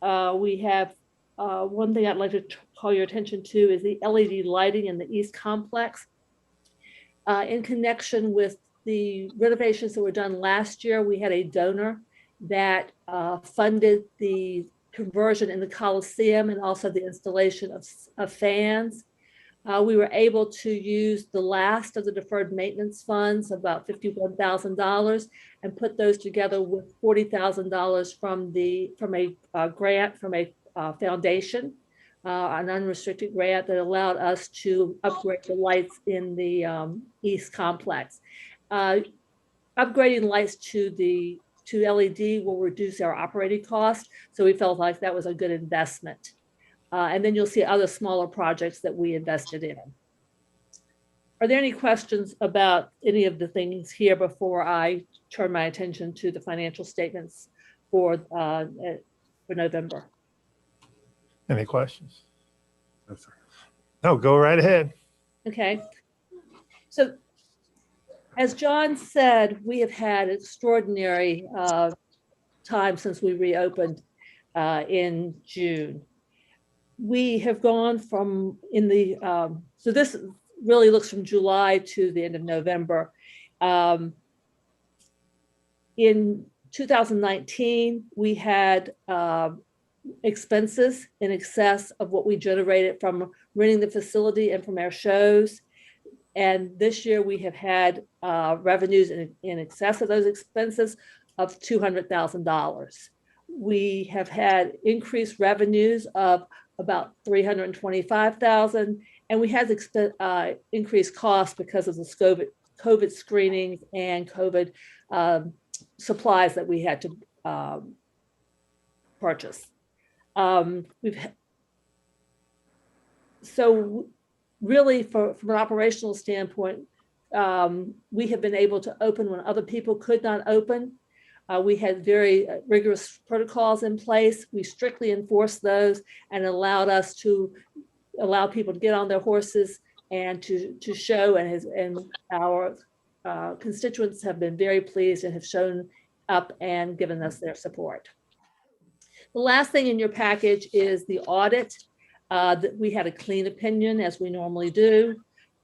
We have one thing I'd like to call your attention to is the LED lighting in the East Complex. In connection with the renovations that were done last year, we had a donor that funded the conversion in the Coliseum and also the installation of fans. We were able to use the last of the deferred maintenance funds, about $51,000, and put those together with $40,000 from a grant from a foundation, an unrestricted grant that allowed us to upgrade the lights in the East Complex. Upgrading lights to LED will reduce our operating costs, so we felt like that was a good investment. And then you'll see other smaller projects that we invested in. Are there any questions about any of the things here before I turn my attention to the financial statements for November? Any questions? No, sir. No, go right ahead. Okay. So as John said, we have had extraordinary time since we reopened in June. We have gone from so this really looks from July to the end of November. In 2019, we had expenses in excess of what we generated from renting the facility and from our shows. And this year we have had revenues in excess of those expenses of $200,000. We have had increased revenues of about $325,000, and we had increased costs because of the COVID screenings and COVID supplies that we had to purchase. So really, from an operational standpoint, we have been able to open when other people could not open. We had very rigorous protocols in place. We strictly enforced those and allowed us to allow people to get on their horses and to show, and our constituents have been very pleased and have shown up and given us their support. The last thing in your package is the audit. That we had a clean opinion, as we normally do.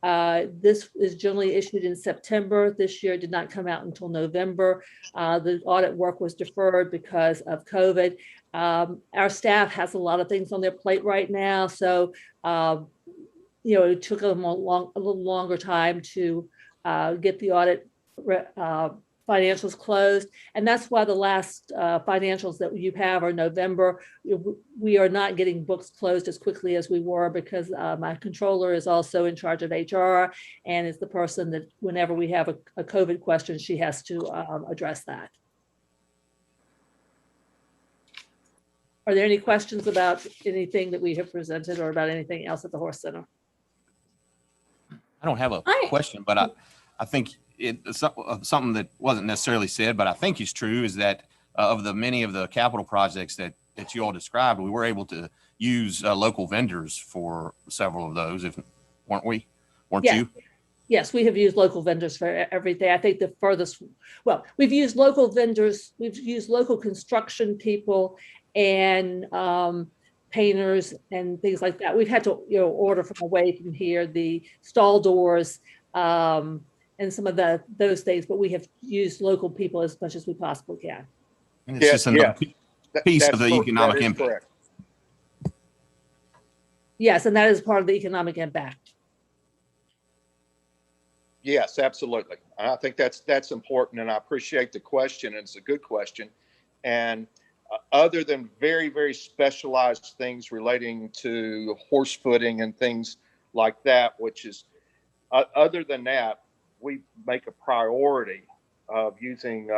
This is generally issued in September. This year it did not come out until November. The audit work was deferred because of COVID. Our staff has a lot of things on their plate right now, so it took them a little longer time to get the audit financials closed, and that's why the last financials that you have are November. We are not getting books closed as quickly as we were because my controller is also in charge of HR and is the person that whenever we have a COVID question, she has to address that. Are there any questions about anything that we have presented or about anything else at the Horse Center? I don't have a question, but I think it's something that wasn't necessarily said, but I think is true, is that of the many of the capital projects that you all described, we were able to use local vendors for several of those, weren't we? Weren't you? Yes, we have used local vendors for everything. I think the furthest, well, we've used local vendors, we've used local construction people and painters and things like that. We've had to order from away from here, the stall doors, and some of those things, but we have used local people as much as we possibly can. And it's just another piece of the economic impact. Correct. Yes, and that is part of the economic impact. Yes, absolutely. I think that's important, and I appreciate the question. It's a good question. And other than very, very specialized things relating to horse footing and things like that, which is other than that, we make a priority of using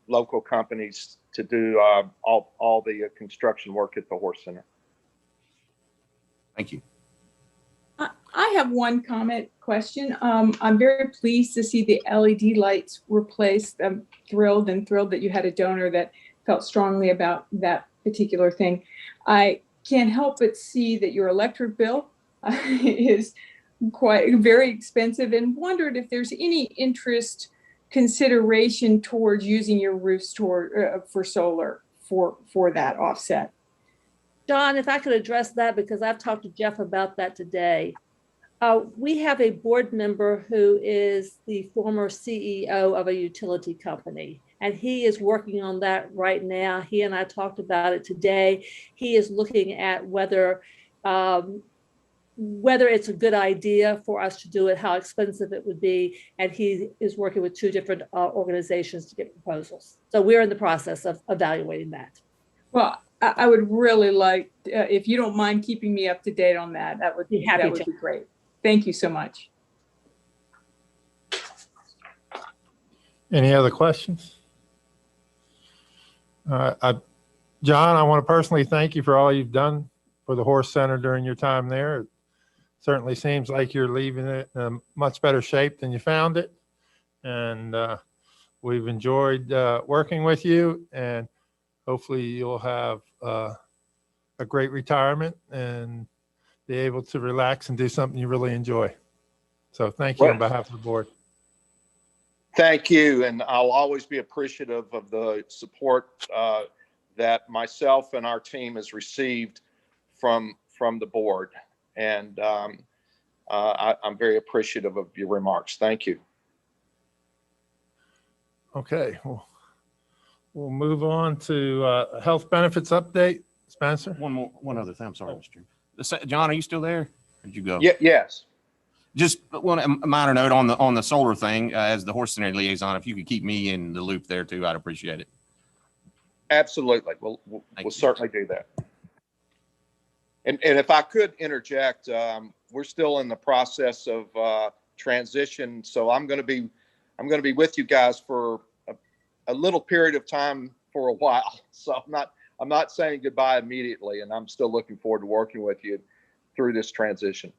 local companies to do all the construction work at the Horse Center. Thank you. I have one comment question. I'm very pleased to see the LED lights replaced. I'm thrilled that you had a donor that felt strongly about that particular thing. I can't help but see that your electric bill is quite very expensive, and wondered if there's any interest consideration towards using your roofs for solar for that offset. John, if I could address that, because I've talked to Jeff about that today. We have a board member who is the former CEO of a utility company, and he is working on that right now. He and I talked about it today. He is looking at whether it's a good idea for us to do it, how expensive it would be, and he is working with 2 different organizations to get proposals. So we're in the process of evaluating that. Well, I would really like, if you don't mind keeping me up to date on that, that would be great. Thank you so much. Any other questions? John, I want to personally thank you for all you've done for the Horse Center during your time there. It certainly seems like you're leaving it in a much better shape than you found it. And we've enjoyed working with you, and hopefully you'll have a great retirement and be able to relax and do something you really enjoy. So thank you on behalf of the board. Thank you, and I'll always be appreciative of the support that myself and our team has received from the board, and I'm very appreciative of your remarks. Thank you. Okay, we'll move on to health benefits update. Spencer? One other thing. I'm sorry, Mr. John, are you still there? Or did you go? Yeah, yes. Just a minor note on the solar thing, as the Horse Center liaison, if you could keep me in the loop there too, I'd appreciate it. Absolutely. We'll certainly do that. And if I could interject, we're still in the process of transition, so I'm going to be with you guys for a little period of time for a while. So I'm not saying goodbye immediately, and I'm still looking forward to working with you through this transition.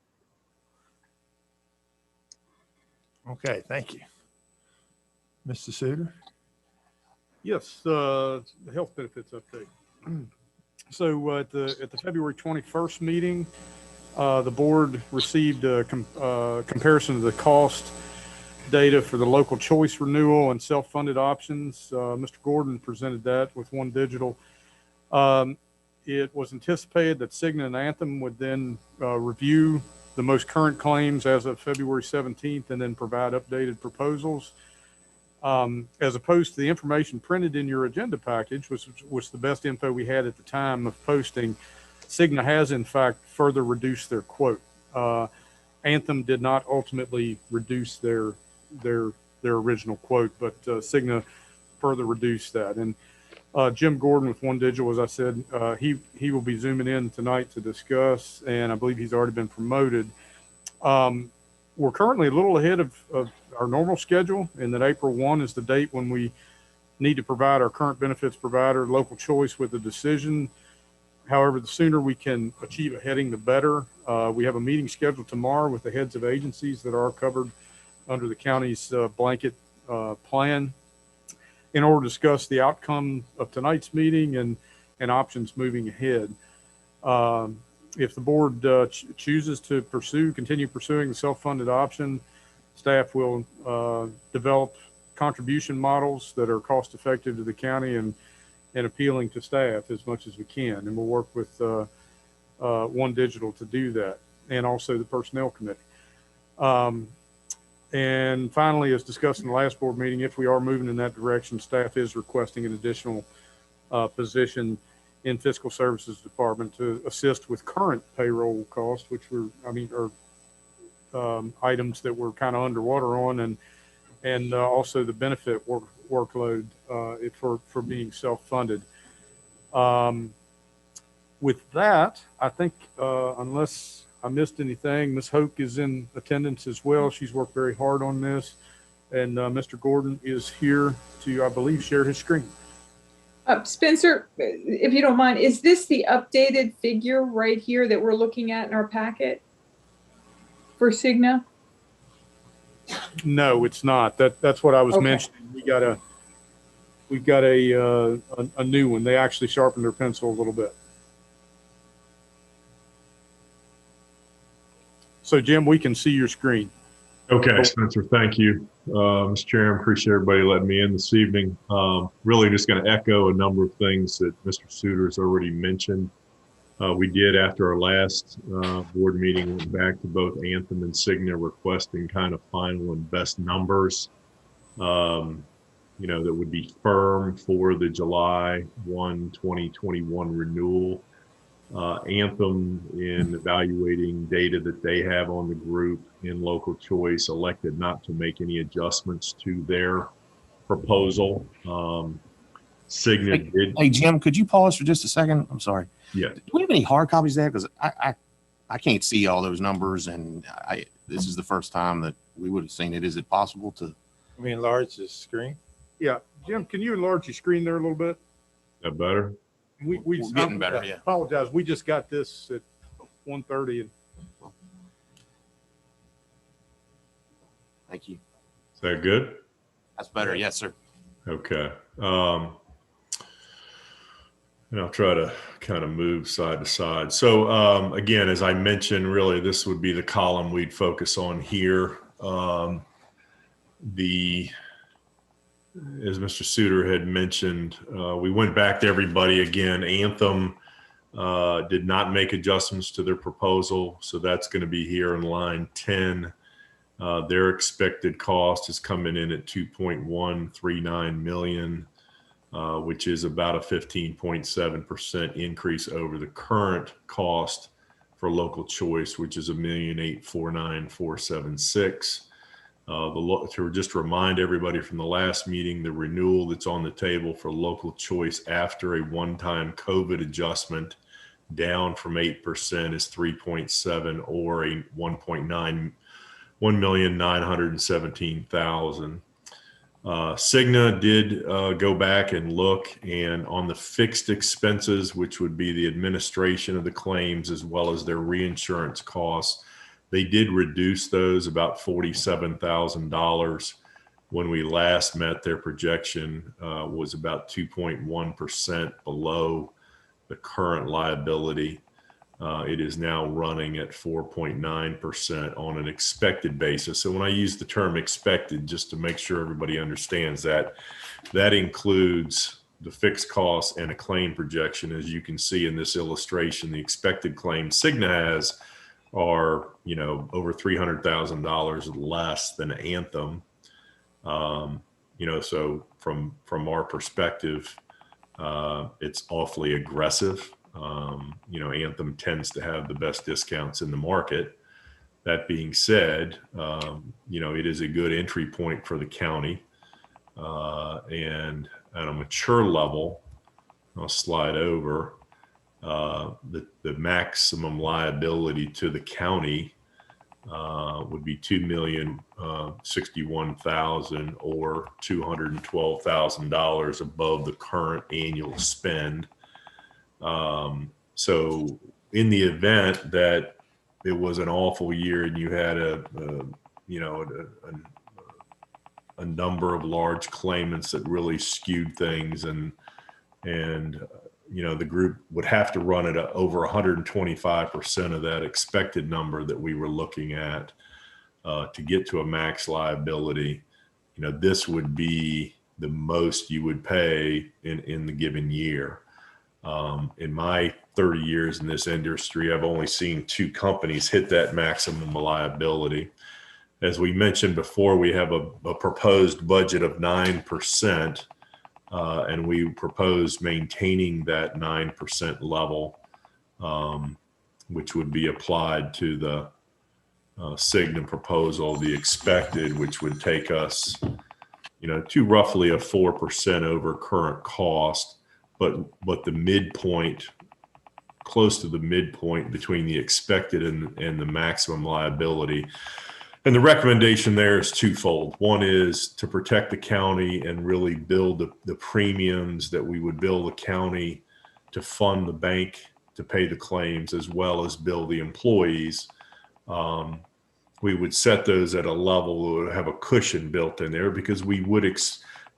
Okay, thank you. Mr. Suter? Yes, the health benefits update. So at the February 21st meeting, the board received a comparison of the cost data for the local choice renewal and self-funded options. Mr. Gordon presented that with One Digital. It was anticipated that Cigna and Anthem would then review the most current claims as of February 17th and then provide updated proposals. As opposed to the information printed in your agenda package, which was the best info we had at the time of posting, Cigna has in fact further reduced their quote. Anthem did not ultimately reduce their original quote, but Cigna further reduced that. And Jim Gordon with One Digital, as I said, he will be zooming in tonight to discuss, and I believe he's already been promoted. We're currently a little ahead of our normal schedule, in that April 1 is the date when we need to provide our current benefits provider local choice with a decision. However, the sooner we can achieve a heading, the better. We have a meeting scheduled tomorrow with the heads of agencies that are covered under the county's blanket plan in order to discuss the outcome of tonight's meeting and options moving ahead. If the board chooses to continue pursuing the self-funded option, staff will develop contribution models that are cost-effective to the county and appealing to staff as much as we can. And we'll work with One Digital to do that, and also the Personnel Committee. And finally, as discussed in the last board meeting, if we are moving in that direction, staff is requesting an additional position in Fiscal Services Department to assist with current payroll costs, which are items that we're kind of underwater on, and also the benefit workload for being self-funded. With that, I think unless I missed anything, Ms. Hoke is in attendance as well. She's worked very hard on this, and Mr. Gordon is here to, I believe, share his screen. Spencer, if you don't mind, is this the updated figure right here that we're looking at in our packet for Cigna? No, it's not. That's what I was Okay. mentioning. We gotta we've got a new one. They actually sharpened their pencil a little bit. So Jim, we can see your screen. Okay, Spencer, thank you. Mr. Chairman, appreciate everybody letting me in this evening. Really just going to echo a number of things that Mr. Suter's already mentioned. We did, after our last board meeting, went back to both Anthem and Cigna requesting kind of final and best numbers, that would be firm for the July 1, 2021 renewal. Anthem, in evaluating data that they have on the group in local choice, elected not to make any adjustments to their proposal. Cigna did. Hey, Jim, could you pause for just a second? I'm sorry. Yeah. Do we have any hard copies there? Because I can't see all those numbers, and this is the first time that we would have seen it. Is it possible to? I mean, enlarge the screen. Yeah, Jim, can you enlarge your screen there a little bit? That better? We're getting better, yeah. Apologize. We just got this at 1:30 and Thank you. Is that good? That's better. Yes, sir. Okay. And I'll try to kind of move side to side. So again, as I mentioned, really, this would be the column we'd focus on here. As Mr. Suter had mentioned, we went back to everybody again. Anthem did not make adjustments to their proposal, so that's going to be here in line 10. Their expected cost is coming in at 2.139 million, which is about a 15.7% increase over the current cost for local choice, which is $1,849,476. To just remind everybody from the last meeting, the renewal that's on the table for local choice after a one-time COVID adjustment down from 8% is 3.7 or a 1,917,000. Cigna did go back and look, and on the fixed expenses, which would be the administration of the claims as well as their reinsurance costs, they did reduce those about $47,000. When we last met, their projection was about 2.1% below the current liability. It is now running at 4.9% on an expected basis. So when I use the term expected, just to make sure everybody understands that, that includes the fixed costs and a claim projection. As you can see in this illustration, the expected claims Cigna has are, over $300,000 less than Anthem. So from our perspective, it's awfully aggressive. Anthem tends to have the best discounts in the market. That being said, it is a good entry point for the county. And at a mature level, I'll slide over, the maximum liability to the county would be $2,061,000 or $212,000 above the current annual spend. So in the event that it was an awful year and you had a number of large claimants that really skewed things, and the group would have to run at over 125% of that expected number that we were looking at to get to a max liability. This would be the most you would pay in the given year. In my 30 years in this industry, I've only seen 2 companies hit that maximum liability. As we mentioned before, we have a proposed budget of 9%, and we propose maintaining that 9% level, which would be applied to the Cigna proposal, the expected, which would take us, to roughly a 4% over current cost. But the midpoint, close to the midpoint between the expected and the maximum liability. And the recommendation there is twofold. One is to protect the county and really build the premiums that we would bill the county to fund the bank to pay the claims, as well as bill the employees. We would set those at a level that would have a cushion built in there, because we would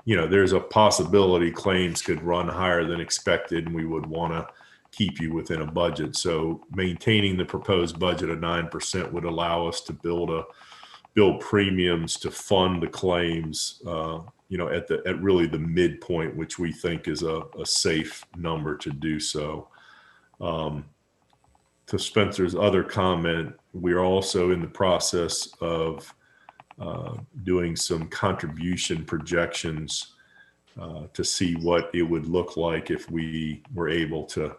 there's a possibility claims could run higher than expected, and we would want to keep you within a budget. So maintaining the proposed budget of 9% would allow us to build premiums to fund the claims, at really the midpoint, which we think is a safe number to do so. To Spencer's other comment, we are also in the process of doing some contribution projections to see what it would look like if we were able to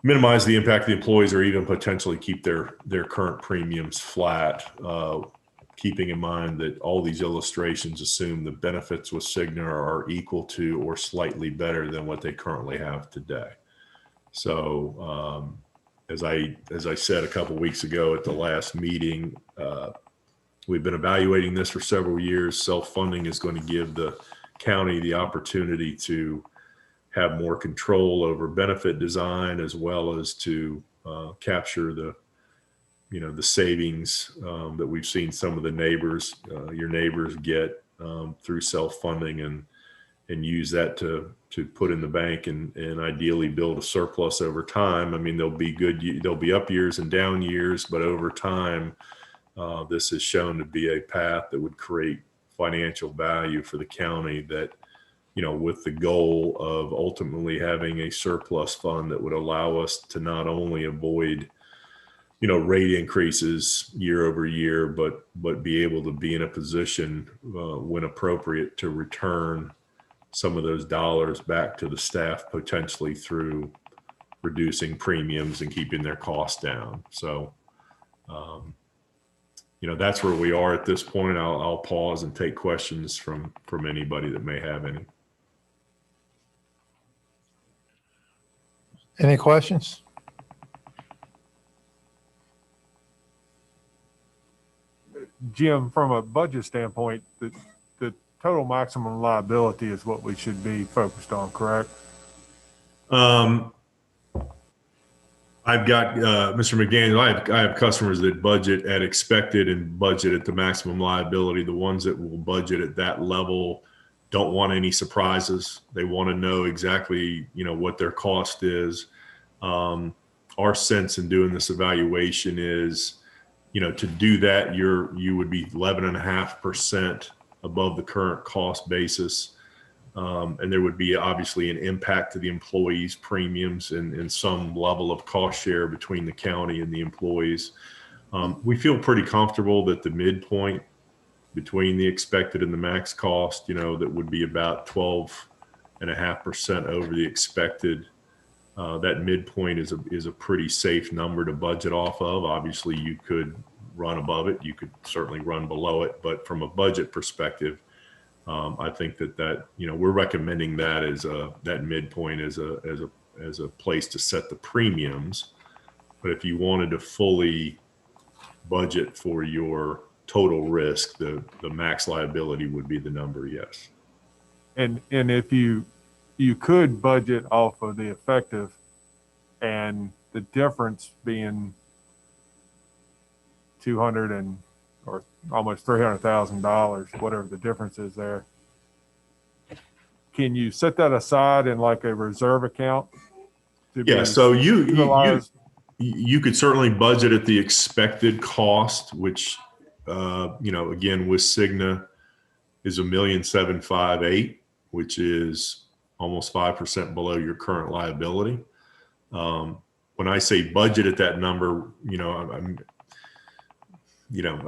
minimize the impact of the employees or even potentially keep their current premiums flat, keeping in mind that all these illustrations assume the benefits with Cigna are equal to or slightly better than what they currently have today. So as I said a couple weeks ago at the last meeting, we've been evaluating this for several years. Self-funding is going to give the county the opportunity to have more control over benefit design, as well as to capture the savings that we've seen some of your neighbors get through self-funding, and use that to put in the bank and ideally build a surplus over time. I mean, there'll be up years and down years, but over time, this is shown to be a path that would create financial value for the county that, with the goal of ultimately having a surplus fund that would allow us to not only avoid, rate increases year over year, but be able to be in a position when appropriate to return some of those dollars back to the staff, potentially through reducing premiums and keeping their costs down. So, that's where we are at this point. I'll pause and take questions from anybody that may have any. Any questions? Jim, from a budget standpoint, the total maximum liability is what we should be focused on, correct? I've got, Mr. McDaniel, I have customers that budget at expected and budget at the maximum liability. The ones that will budget at that level don't want any surprises. They want to know exactly, what their cost is. Our sense in doing this evaluation is, to do that, you would be 11.5% above the current cost basis. And there would be obviously an impact to the employees' premiums and some level of cost share between the county and the employees. We feel pretty comfortable that the midpoint between the expected and the max cost, that would be about 12.5% over the expected. That midpoint is a pretty safe number to budget off of. Obviously, you could run above it. You could certainly run below it. But from a budget perspective, I think that we're recommending that as that midpoint as a place to set the premiums. But if you wanted to fully budget for your total risk, the max liability would be the number, yes. And if you could budget off of the effective, and the difference being $200 or almost $300,000, whatever the difference is there. Can you set that aside in like a reserve account? Yeah, so you could certainly budget at the expected cost, which again with Cigna is $1,758,000, which is almost 5% below your current liability. When I say budget at that number, I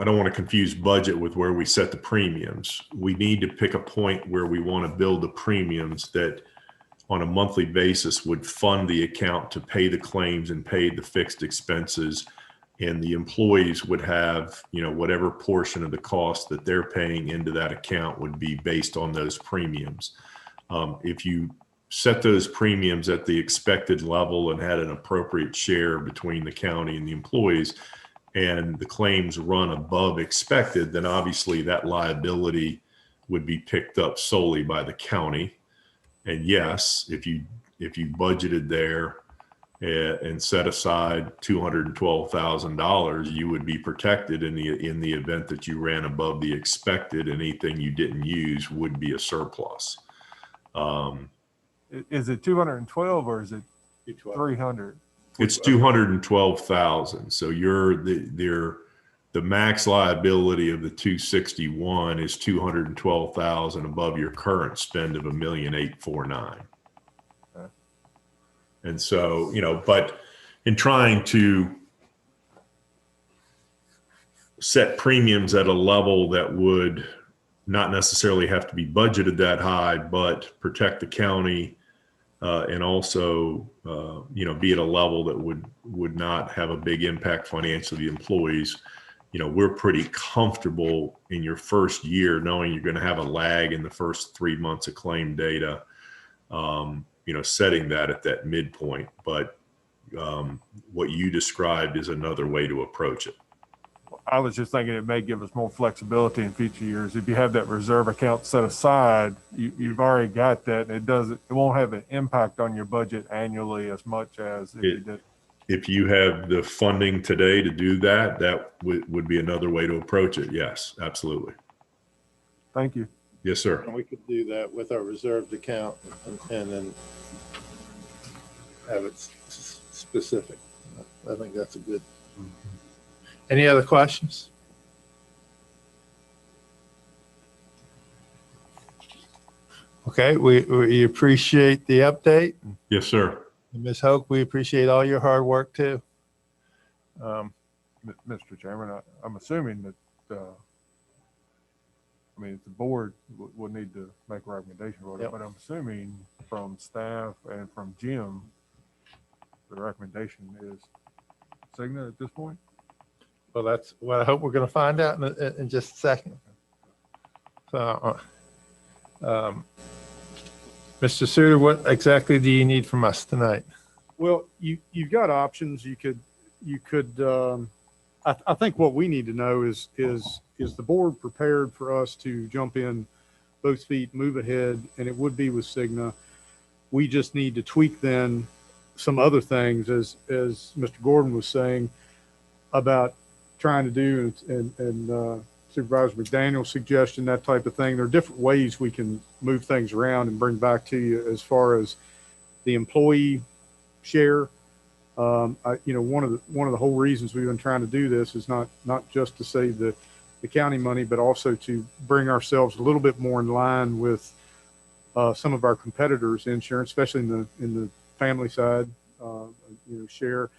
don't want to confuse budget with where we set the premiums. We need to pick a point where we want to build the premiums that on a monthly basis would fund the account to pay the claims and pay the fixed expenses. And the employees would have, whatever portion of the cost that they're paying into that account would be based on those premiums. If you set those premiums at the expected level and had an appropriate share between the county and the employees, and the claims run above expected, then obviously that liability would be picked up solely by the county. And yes, if you budgeted there, and set aside $212,000, you would be protected in the event that you ran above the expected. Anything you didn't use would be a surplus. Is it 212 or is it 300? It's 212,000. So the max liability of the 261 is 212,000 above your current spend of $1,849,000. And so, but in trying to set premiums at a level that would not necessarily have to be budgeted that high, but protect the county, and also, be at a level that would not have a big impact financially to the employees. We're pretty comfortable in your first year knowing you're going to have a lag in the first 3 months of claim data, setting that at that midpoint. But what you described is another way to approach it. I was just thinking it may give us more flexibility in future years. If you have that reserve account set aside, you've already got that. And it won't have an impact on your budget annually as much as if you did. If you have the funding today to do that, that would be another way to approach it. Yes, absolutely. Thank you. Yes, sir. And we could do that with our reserved account and then have it specific. I think that's a good. Any other questions? Okay, we appreciate the update. Yes, sir. And Ms. Hoke, we appreciate all your hard work too. Mr. Chairman, I'm assuming that, the board will need to make a recommendation for it, Yep. but I'm assuming from staff and from Jim, the recommendation is Cigna at this point? Well, that's what I hope we're going to find out in just a second. So, Mr. Suter, what exactly do you need from us tonight? Well, you've got options. You could, I think what we need to know is the board prepared for us to jump in both feet, move ahead, and it would be with Cigna. We just need to tweak then some other things, as Mr. Gordon was saying, about trying to do, and Supervisor McDaniel's suggestion, that type of thing. There are different ways we can move things around and bring back to you as far as the employee share. One of the whole reasons we've been trying to do this is not just to save the county money, but also to bring ourselves a little bit more in line with some of our competitors' insurance, especially in the family side, share.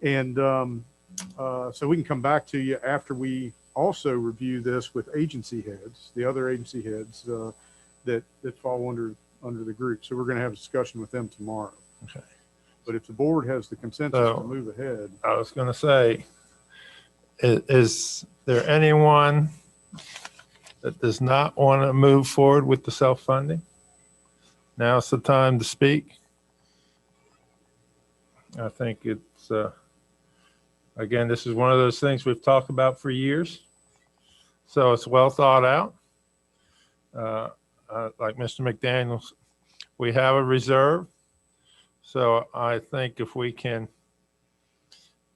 And so we can come back to you after we also review this with agency heads, the other agency heads that fall under the group. So we're going to have a discussion with them tomorrow. Okay. But if the board has the consensus to move ahead. I was going to say, is there anyone that does not want to move forward with the self-funding? Now's the time to speak. I think it's, again, this is one of those things we've talked about for years. So it's well thought out. Like Mr. McDaniels, we have a reserve. So I think if we can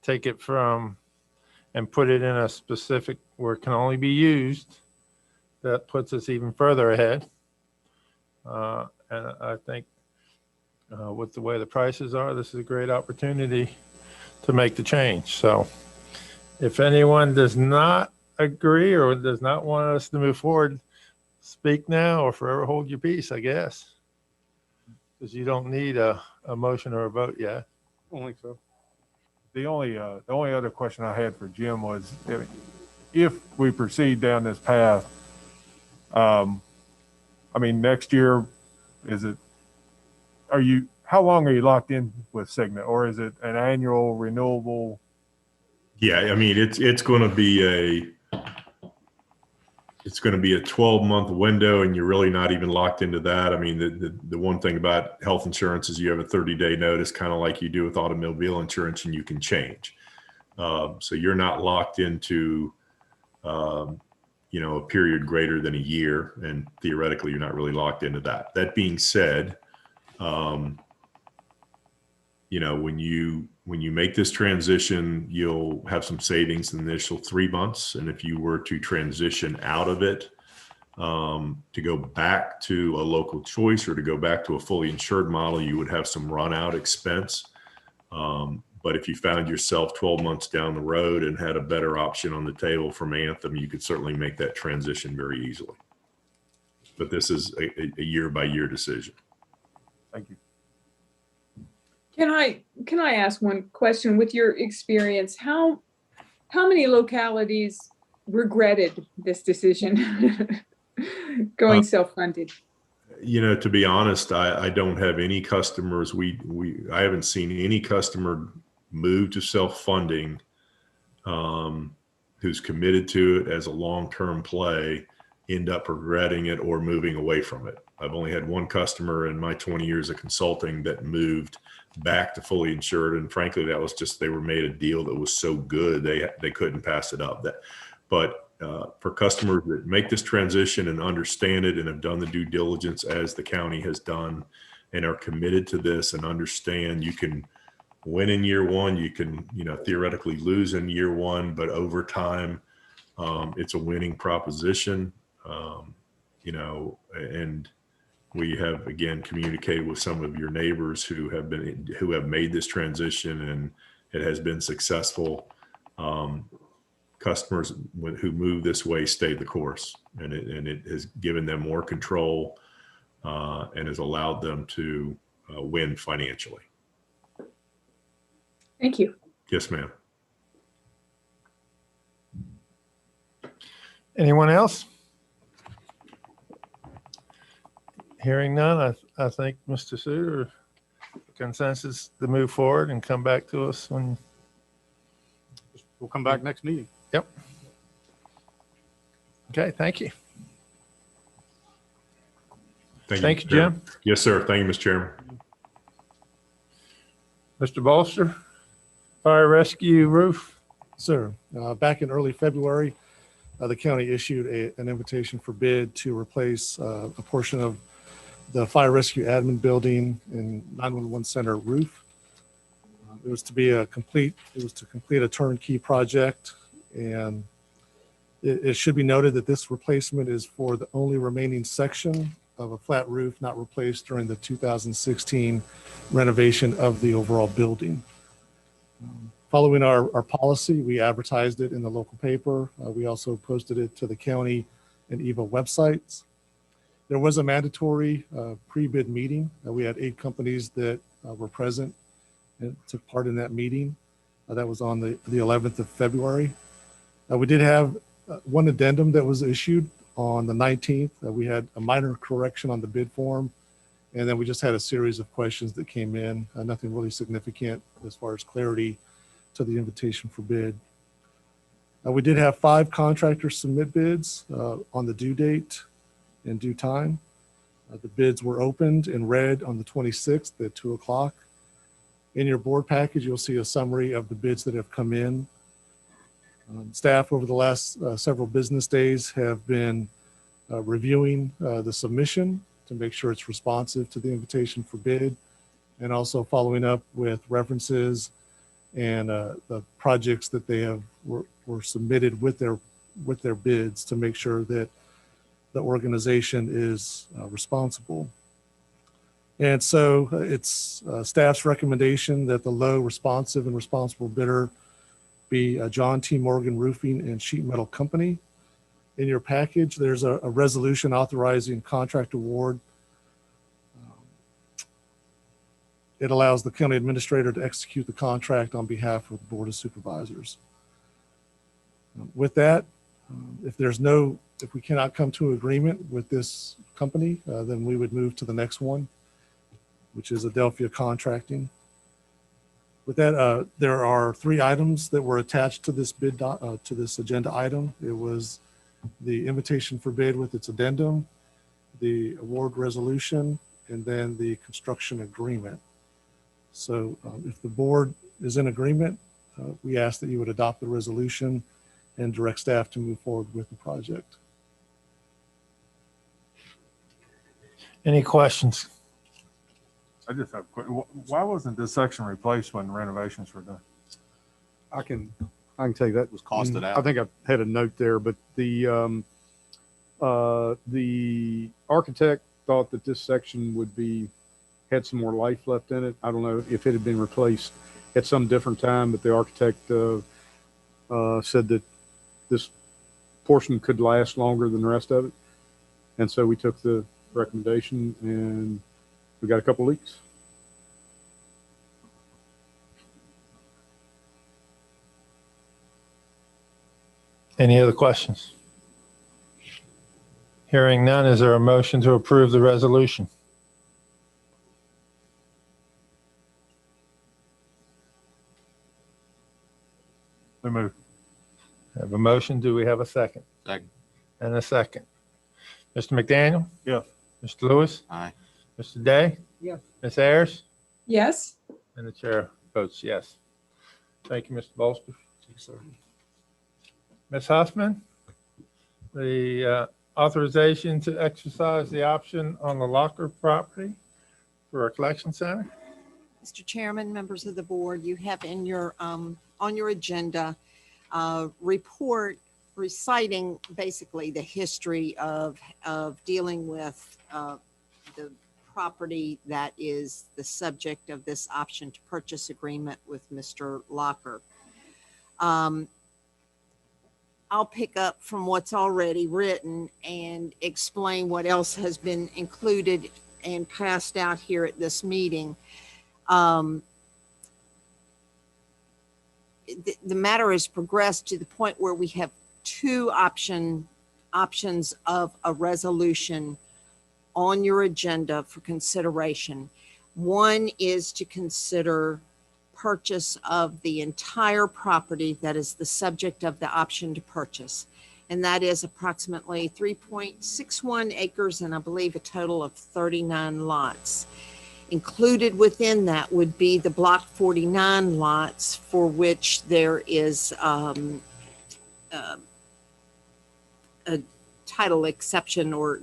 take it from and put it in a specific where it can only be used, that puts us even further ahead. And I think with the way the prices are, this is a great opportunity to make the change. So if anyone does not agree or does not want us to move forward, speak now or forever hold your peace, I guess. Because you don't need a motion or a vote yet. I don't think so. The only other question I had for Jim was if we proceed down this path, next year, how long are you locked in with Cigna, or is it an annual renewable? Yeah, it's going to be a 12-month window, and you're really not even locked into that. The one thing about health insurance is you have a 30-day notice, kind of like you do with automobile insurance, and you can change. So you're not locked into, a period greater than a year, and theoretically, you're not really locked into that. That being said, when you make this transition, you'll have some savings in the initial 3 months. And if you were to transition out of it, to go back to a local choice or to go back to a fully insured model, you would have some run out expense. But if you found yourself 12 months down the road and had a better option on the table from Anthem, you could certainly make that transition very easily. But this is a year by year decision. Thank you. Can I ask one question? With your experience, how many localities regretted this decision going self-funded? To be honest, I don't have any customers. I haven't seen any customer move to self-funding who's committed to it as a long-term play, end up regretting it or moving away from it. I've only had one customer in my 20 years of consulting that moved back to fully insured. And frankly, that was just, they were made a deal that was so good, they couldn't pass it up. But for customers that make this transition and understand it and have done the due diligence as the county has done and are committed to this and understand you can win in year one, you can, theoretically lose in year one, but over time, it's a winning proposition, and we have, again, communicated with some of your neighbors who have made this transition and it has been successful. Customers who move this way stay the course, and it has given them more control and has allowed them to win financially. Thank you. Yes, ma'am. Anyone else? Hearing none, I think Mr. Suter, consensus to move forward and come back to us when. We'll come back next meeting. Yep. Okay, thank you. Thank you, Jim. Yes, sir. Thank you, Mr. Chairman. Mr. Bolster, fire rescue roof. Sir, back in early February, the county issued an invitation for bid to replace a portion of the fire rescue admin building and 911 center roof. It was to complete a turnkey project, and it should be noted that this replacement is for the only remaining section of a flat roof not replaced during the 2016 renovation of the overall building. Following our policy, we advertised it in the local paper. We also posted it to the county and EVA websites. There was a mandatory pre-bid meeting. We had 8 companies that were present and took part in that meeting. That was on the 11th of February. We did have one addendum that was issued on the 19th. We had a minor correction on the bid form, and then we just had a series of questions that came in. Nothing really significant as far as clarity to the invitation for bid. We did have 5 contractors submit bids on the due date in due time. The bids were opened and read on the 26th at 2 o'clock. In your board package, you'll see a summary of the bids that have come in. Staff over the last several business days have been reviewing the submission to make sure it's responsive to the invitation for bid, and also following up with references and the projects that they were submitted with their bids to make sure that the organization is responsible. And so it's staff's recommendation that the low, responsive, and responsible bidder be John T. Morgan Roofing and Sheet Metal Company. In your package, there's a resolution authorizing contract award. It allows the county administrator to execute the contract on behalf of the Board of Supervisors. With that, if we cannot come to agreement with this company, then we would move to the next one, which is Adelphia Contracting. With that, there are 3 items that were attached to this bid to this agenda item. It was the invitation for bid with its addendum, the award resolution, and then the construction agreement. So if the board is in agreement, we ask that you would adopt the resolution and direct staff to move forward with the project. Any questions? I just have a quick, why wasn't this section replaced when renovations were done? I can tell you that was Costed out. I think I had a note there, but the architect thought that this section had some more life left in it. I don't know if it had been replaced at some different time, but the architect said that this portion could last longer than the rest of it. And so we took the recommendation and we got a couple leaks. Any other questions? Hearing none, is there a motion to approve the resolution? We moved. I have a motion. Do we have a second? Second. And a second. Mr. McDaniel? Yes. Mr. Lewis? Aye. Mr. Day? Yes. Ms. Ayers? Yes, And the chair votes yes. Thank you, Mr. Bolster. Ms. Huffman, the authorization to exercise the option on the Locker property for a collection center. Mr. Chairman, members of the board, you have in your, on your agenda, report reciting basically the history of dealing with the property that is the subject of this option to purchase agreement with Mr. Locker. I'll pick up from what's already written and explain what else has been included and passed out here at this meeting. The matter has progressed to the point where we have two options of a resolution on your agenda for consideration. One is to consider purchase of the entire property that is the subject of the option to purchase. And that is approximately 3.61 acres and I believe a total of 39 lots. Included within that would be the Block 49 lots for which there is a title exception or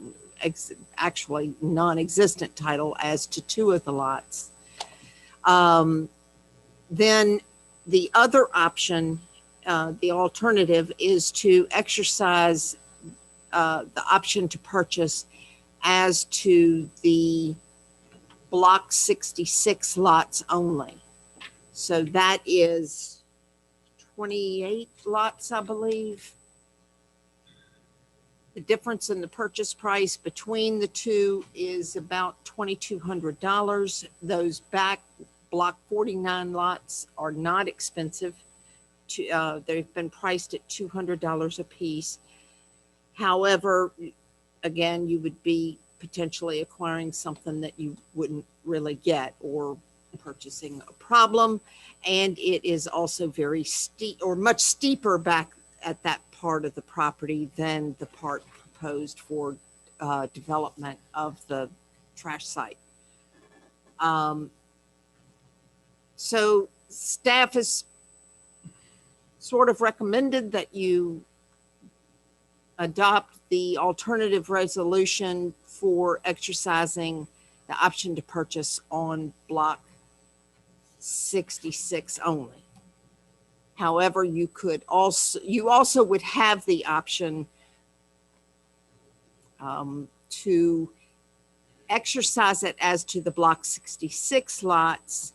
actually non-existent title as to two of the lots. Then the other option, the alternative, is to exercise the option to purchase as to the Block 66 lots only. So that is 28 lots, I believe. The difference in the purchase price between the two is about $2,200. Those back Block 49 lots are not expensive. They've been priced at $200 a piece. However, again, you would be potentially acquiring something that you wouldn't really get or purchasing a problem. And it is also very steep or much steeper back at that part of the property than the part proposed for development of the trash site. So staff has sort of recommended that you adopt the alternative resolution for exercising the option to purchase on Block 66 only. However, you also would have the option to exercise it as to the Block 66 lots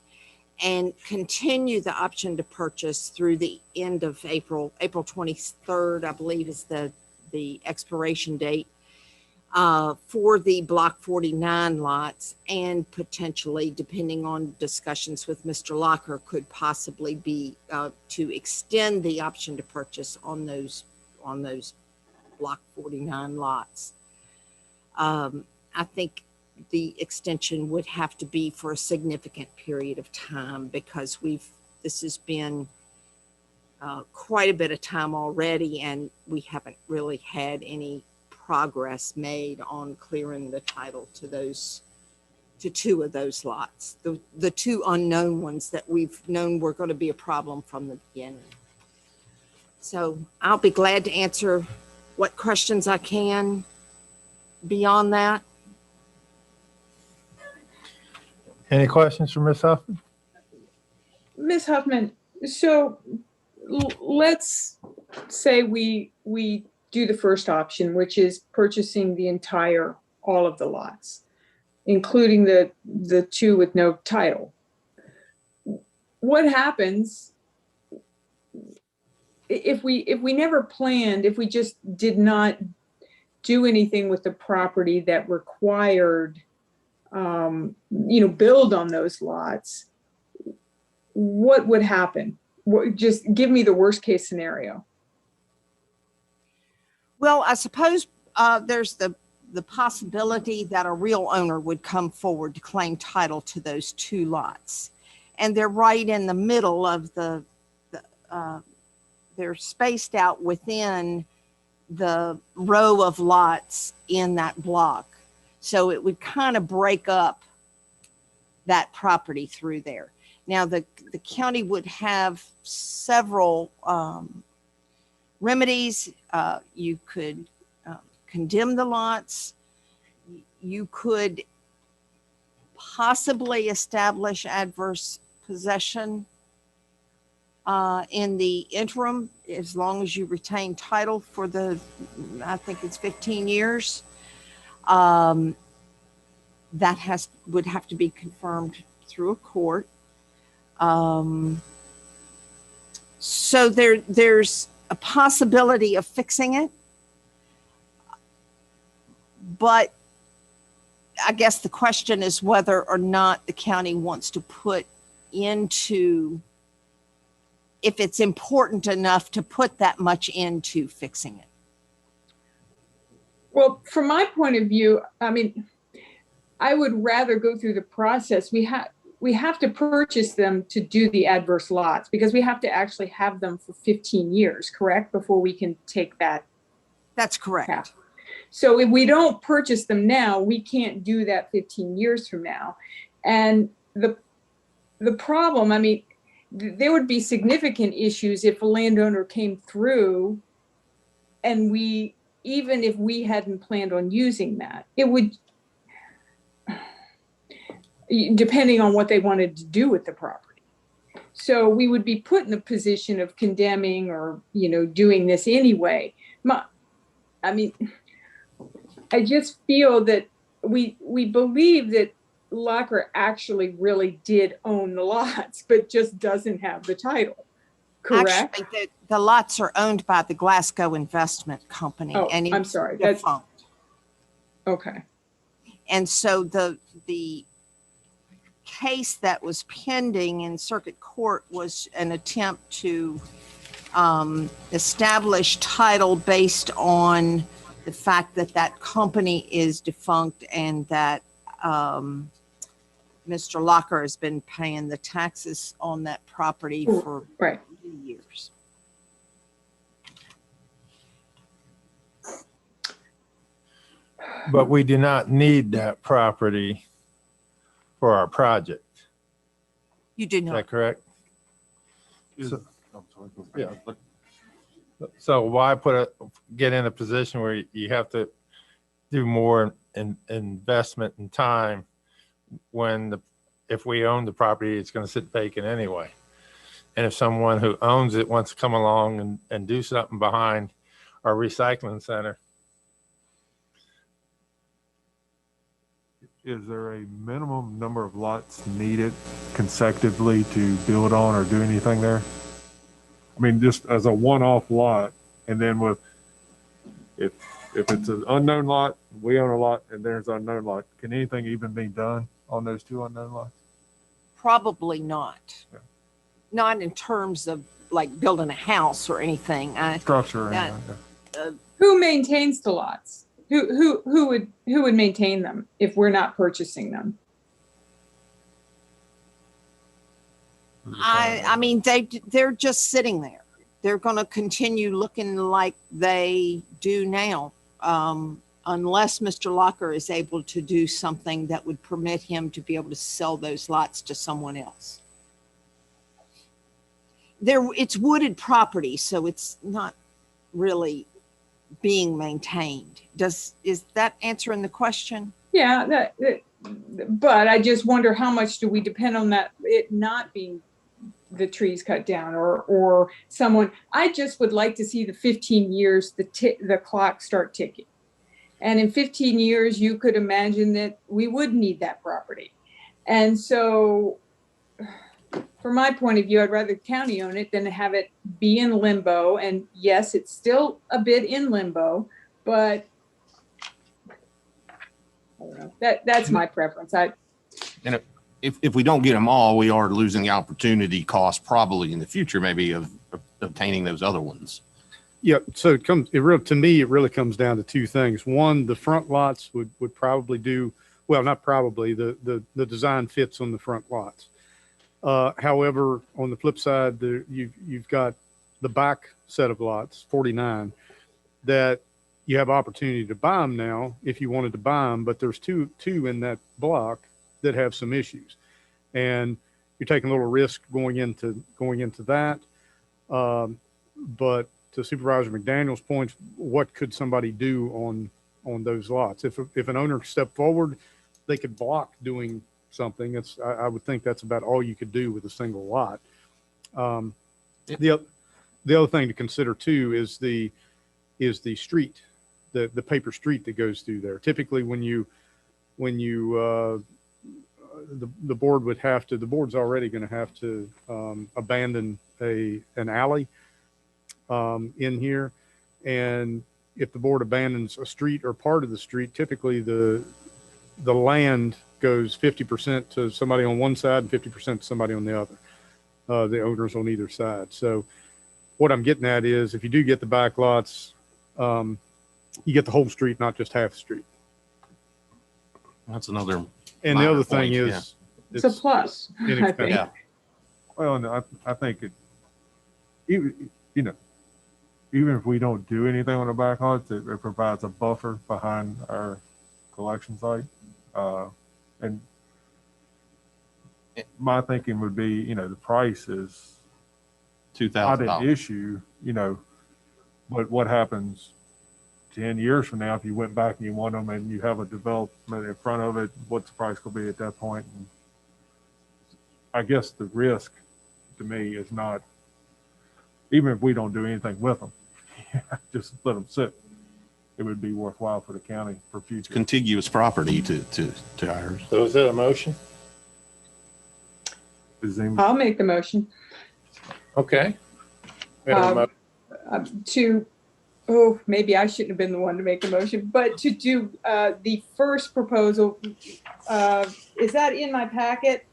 and continue the option to purchase through the end of April 23rd, I believe is the expiration date for the Block 49 lots, and potentially, depending on discussions with Mr. Locker, could possibly be to extend the option to purchase on those Block 49 lots. I think the extension would have to be for a significant period of time because this has been quite a bit of time already and we haven't really had any progress made on clearing the title to two of those lots, the two unknown ones that we've known were going to be a problem from the beginning. So I'll be glad to answer what questions I can beyond that. Any questions for Ms. Huffman? Ms. Huffman, so let's say we do the first option, which is purchasing all of the lots, including the two with no title. What happens if we never planned, if we just did not do anything with the property that required, build on those lots? What would happen? Just give me the worst case scenario. Well, I suppose there's the possibility that a real owner would come forward to claim title to those two lots. And they're right in the middle of they're spaced out within the row of lots in that block. So it would kind of break up that property through there. Now, the county would have several remedies. You could condemn the lots. You could possibly establish adverse possession in the interim, as long as you retain title for I think it's 15 years. That would have to be confirmed through a court. So there's a possibility of fixing it, but I guess the question is whether or not the county wants to put into, if it's important enough to put that much into fixing it. Well, from my point of view, I mean, I would rather go through the process. We have to purchase them to do the adverse lots, because we have to actually have them for 15 years, correct? Before we can take that. That's correct. Path. So if we don't purchase them now, we can't do that 15 years from now. And the problem, I mean, there would be significant issues if a landowner came through and even if we hadn't planned on using that, it would, depending on what they wanted to do with the property. So we would be put in the position of condemning or, doing this anyway. I just feel that we believe that Locker actually really did own the lots, but just doesn't have the title, correct? Actually, the lots are owned by the Glasgow Investment Company. Oh, and I'm sorry. That's okay. And so the case that was pending in circuit court was an attempt to establish title based on the fact that that company is defunct and that Mr. Locker has been paying the taxes on that property for years. But we do not need that property for our project. You do not. Is that correct? So, yeah. So why get in a position where you have to do more investment and time when if we own the property, it's going to sit vacant anyway. And if someone who owns it wants to come along and do something behind our recycling center. Is there a minimum number of lots needed consecutively to build on or do anything there? I mean, just as a one-off lot, and then if it's an unknown lot, we own a lot, and there's an unknown lot, can anything even be done on those two unknown lots? Probably not. Yeah. Not in terms of like building a house or anything. Structure. Or anything, yeah. Who maintains the lots? Who would maintain them if we're not purchasing them? I mean, they're just sitting there. They're going to continue looking like they do now, unless Mr. Locker is able to do something that would permit him to be able to sell those lots to someone else. It's wooded property, so it's not really being maintained. Is that answering the question? Yeah, but I just wonder how much do we depend on that, it not being the trees cut down or someone, I just would like to see the 15 years, the clock start ticking. And in 15 years, you could imagine that we would need that property. And so from my point of view, I'd rather the county own it than have it be in limbo. And yes, it's still a bit in limbo, but I don't know. That's my preference. And if we don't get them all, we are losing the opportunity cost probably in the future, maybe of obtaining those other ones. Yeah, so to me, it really comes down to two things. One, the front lots would probably do, well, not probably, the design fits on the front lots. However, on the flip side, you've got the back set of lots, 49, that you have opportunity to buy them now if you wanted to buy them, but there's two in that block that have some issues. And you're taking a little risk going into that. But to Supervisor McDaniel's point, what could somebody do on those lots? If an owner stepped forward, they could block doing something. I would think that's about all you could do with a single lot. The other thing to consider too is the street, the paper street that goes through there. Typically the board would have to, the board's already going to have to abandon an alley in here. And if the board abandons a street or part of the street, typically the land goes 50% to somebody on one side and 50% to somebody on the other, the owners on either side. So what I'm getting at is if you do get the back lots, you get the whole street, not just half the street. That's another. And the other thing point, is, it's a plus. I think. Yeah. Well, and I think even if we don't do anything on the back lots, it provides a buffer behind our collection site. And my thinking would be, the price is not an $2,000. issue, but what happens 10 years from now if you went back and you want them and you have a development in front of it, what's the price going to be at that point? And I guess the risk to me is not, even if we don't do anything with them, just let them sit. It would be worthwhile for the county for future. Contiguous property to ours. So is that a motion? I'll make the motion Okay. Maybe I shouldn't have been the one to make the motion, but to do the first proposal, is that in my packet,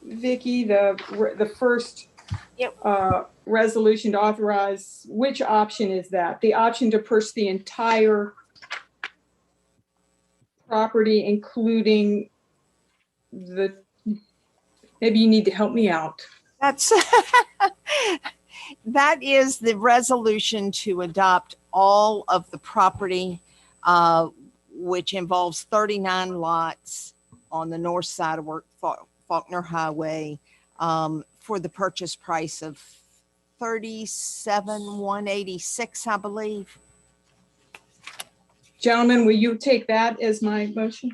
Vicky? The first resolution to authorize, which option is that? The option to purchase the entire property, including maybe you need to help me out. That is the resolution to adopt all of the property, which involves 39 lots on the north side of Faulkner Highway, for the purchase price of $37,186, I believe. Gentlemen, will you take that as my motion?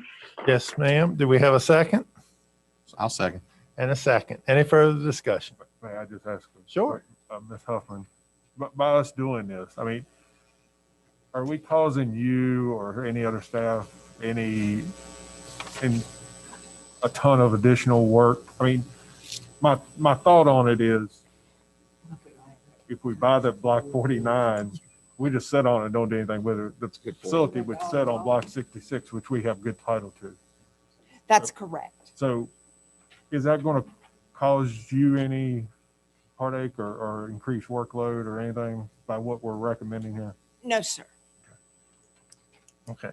Yes, ma'am. Do we have a second? I'll second. And a second. Any further discussion? May I just ask? Sure. Ms. Huffman, by us doing this, I mean, are we causing you or any other staff a ton of additional work? I mean, my thought on it is, if we buy that block 49, we just sit on it and don't do anything with it. The facility would sit on block 66, which we have good title to. That's correct. So is that going to cause you any heartache or increased workload or anything by what we're recommending here? No, sir. Okay.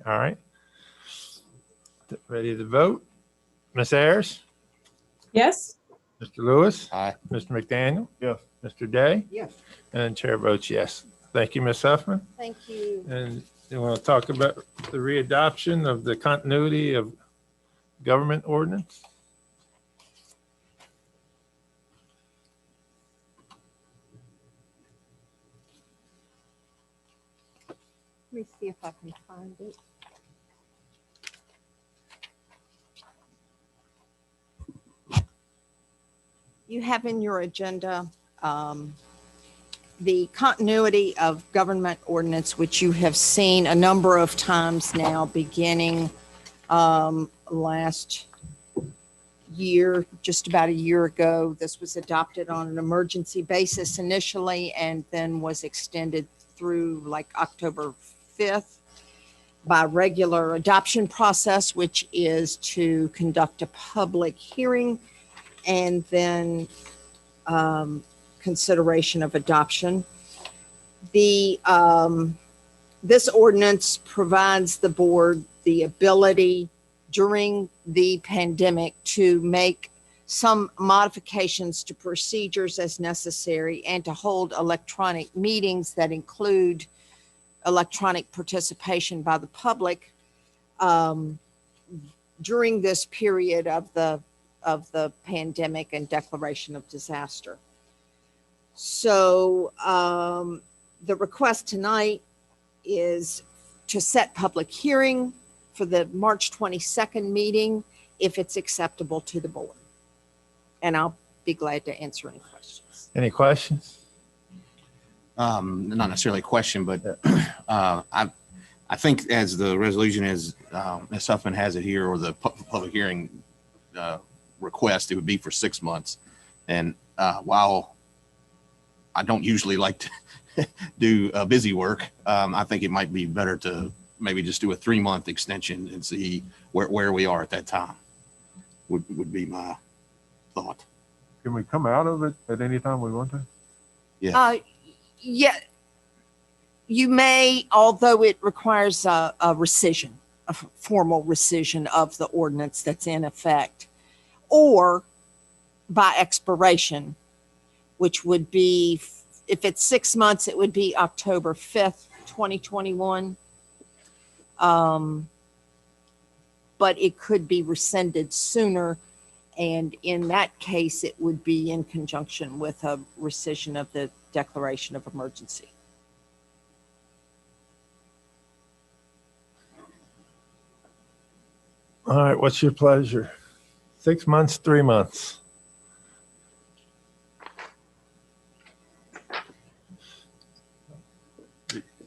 All right. Ready to vote? Ms. Ayers? Yes. Mr. Lewis? Aye. Mr. McDaniel? Yes. Mr. Day? Yes. And Chair votes yes. Thank you, Ms. Huffman. Thank you. And you want to talk about the readoption of the continuity of government ordinance? Let me see if I can find it. You have in your agenda the continuity of government ordinance, which you have seen a number of times now, beginning last year, just about a year ago. This was adopted on an emergency basis initially and then was extended through like October 5th by regular adoption process, which is to conduct a public hearing and then consideration of adoption. This ordinance provides the board the ability during the pandemic to make some modifications to procedures as necessary and to hold electronic meetings that include electronic participation by the public during this period of the pandemic and declaration of disaster. So the request tonight is to set public hearing for the March 22nd meeting, if it's acceptable to the board. And I'll be glad to answer any questions. Any questions? Not necessarily a question, but I think as the resolution is, Ms. Huffman has it here, or the public hearing request, it would be for 6 months. And while I don't usually like to do busy work, I think it might be better to maybe just do a 3-month extension and see where we are at that time, would be my thought. Can we come out of it at any time we want to? Yeah. Yeah, you may, although it requires a rescission, a formal rescission of the ordinance that's in effect, or by expiration, which would be, if it's 6 months, it would be October 5th, 2021. But it could be rescinded sooner. And in that case, it would be in conjunction with a rescission of the declaration of emergency. All right, what's your pleasure? 6 months, 3 months?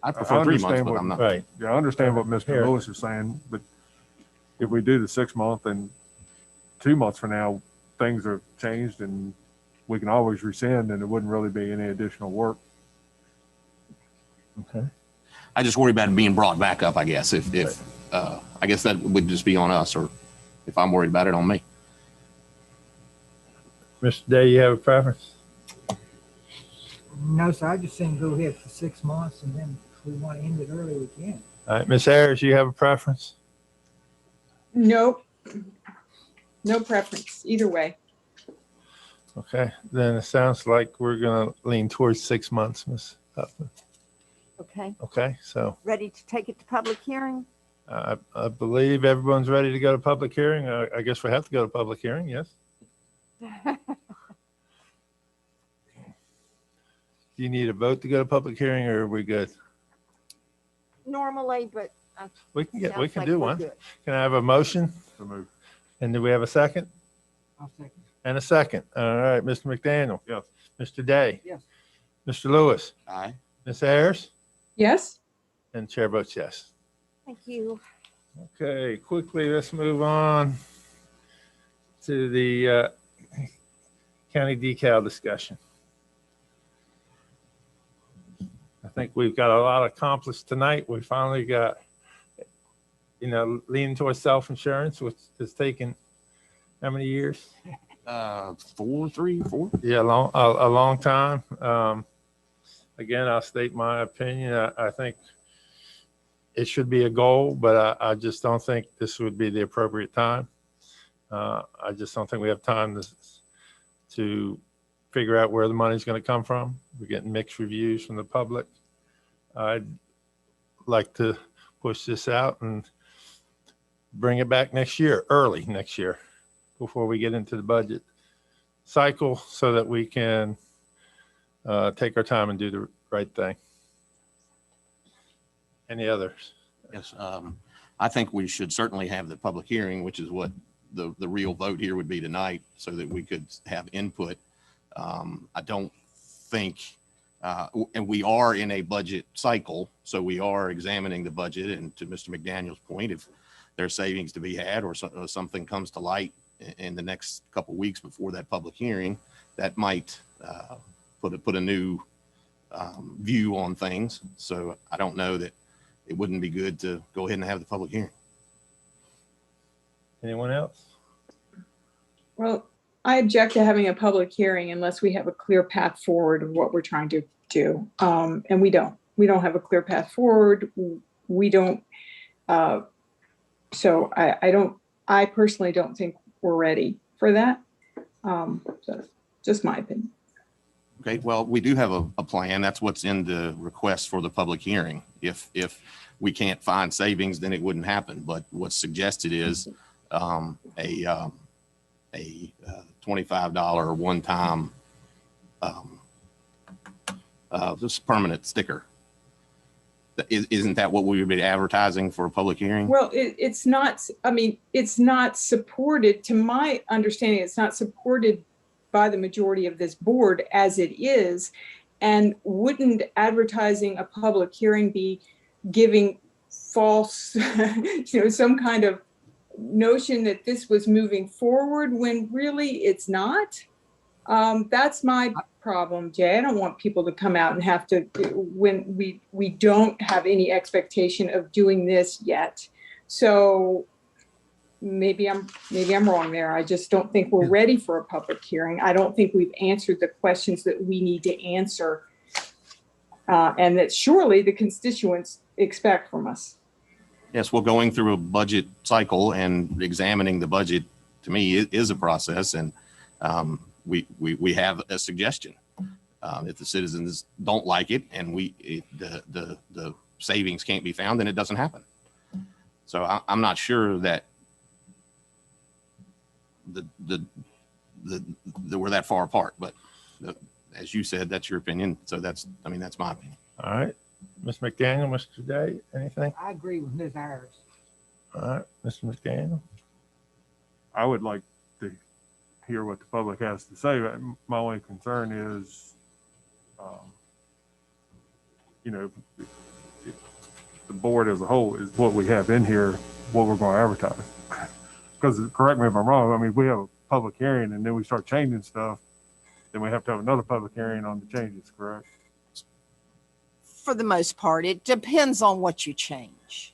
I prefer 3 months, but I'm not. Right. Yeah, I understand what Mr. Here. Lewis is saying, but if we do the 6 month and 2 months from now, things are changed and we can always rescind and it wouldn't really be any additional work. Okay. I just worry about it being brought back up, I guess, if I guess that would just be on us, or if I'm worried about it, on me. Mr. Day, you have a preference? No, sir, I just saying go ahead for 6 months, and then if we want to end it early, we can. All right, Ms. Ayers, you have a preference? Nope. No preference, either way. Okay, then it sounds like we're gonna lean towards 6 months, Ms. Huffman. Okay, Okay, so ready to take it to public hearing? I believe everyone's ready to go to public hearing. I guess we have to go to public hearing, yes? Do you need a vote to go to public hearing, or are we good? Normally, but. We can sounds like do we're one. good. Can I have a motion? So move. And do we have a second? I'll second. And a second. All right, Mr. McDaniel. Yes. Mr. Day. Yes. Mr. Lewis. Aye. Ms. Ayers. Yes? And chair votes yes. Thank you. Okay, quickly, let's move on to the county decal discussion. I think we've got a lot accomplished tonight. We finally got, leaning towards self-insurance, which has taken how many years? 4, 3, 4. Yeah, a long time. Again, I'll state my opinion. I think it should be a goal, but I just don't think this would be the appropriate time. I just don't think we have time to figure out where the money's going to come from. We're getting mixed reviews from the public. I'd like to push this out and bring it back next year, early next year, before we get into the budget cycle, so that we can take our time and do the right thing. Any others? Yes. I think we should certainly have the public hearing, which is what the real vote here would be tonight, so that we could have input. I don't think, and we are in a budget cycle, so we are examining the budget. And to Mr. McDaniel's point, if there's savings to be had or something comes to light in the next couple of weeks before that public hearing, that might put a new view on things. So I don't know that it wouldn't be good to go ahead and have the public hearing. Anyone else? Well, I object to having a public hearing unless we have a clear path forward of what we're trying to do. And we don't have a clear path forward. We don't. So I personally don't think we're ready for that. So just my opinion. Okay, well, we do have a plan. That's what's in the request for the public hearing. If we can't find savings, then it wouldn't happen. But what's suggested is a $25 one-time this permanent sticker. Isn't that what we would be advertising for a public hearing? Well, it's not. I mean, it's not supported. To my understanding, it's not supported by the majority of this board as it is. And wouldn't advertising a public hearing be giving false, some kind of notion that this was moving forward when really it's not? That's my problem, Jay. I don't want people to come out and have to, when we don't have any expectation of doing this yet. So maybe I'm wrong there. I just don't think we're ready for a public hearing. I don't think we've answered the questions that we need to answer, and that surely the constituents expect from us. Yes, well, going through a budget cycle and examining the budget, to me, is a process. And we have a suggestion. If the citizens don't like it and the savings can't be found, then it doesn't happen. So I'm not sure that we're that far apart, but as you said, that's your opinion. So that's my opinion. All right. Ms. McDaniel, Mr. Day, anything? I agree with Ms. Ayers. All right, Mr. McDaniel. I would like to hear what the public has to say. My only concern is, if the board as a whole is what we have in here, what we're going to advertise. Because correct me if I'm wrong, I mean, we have a public hearing and then we start changing stuff, then we have to have another public hearing on the changes, correct? For the most part, it depends on what you change.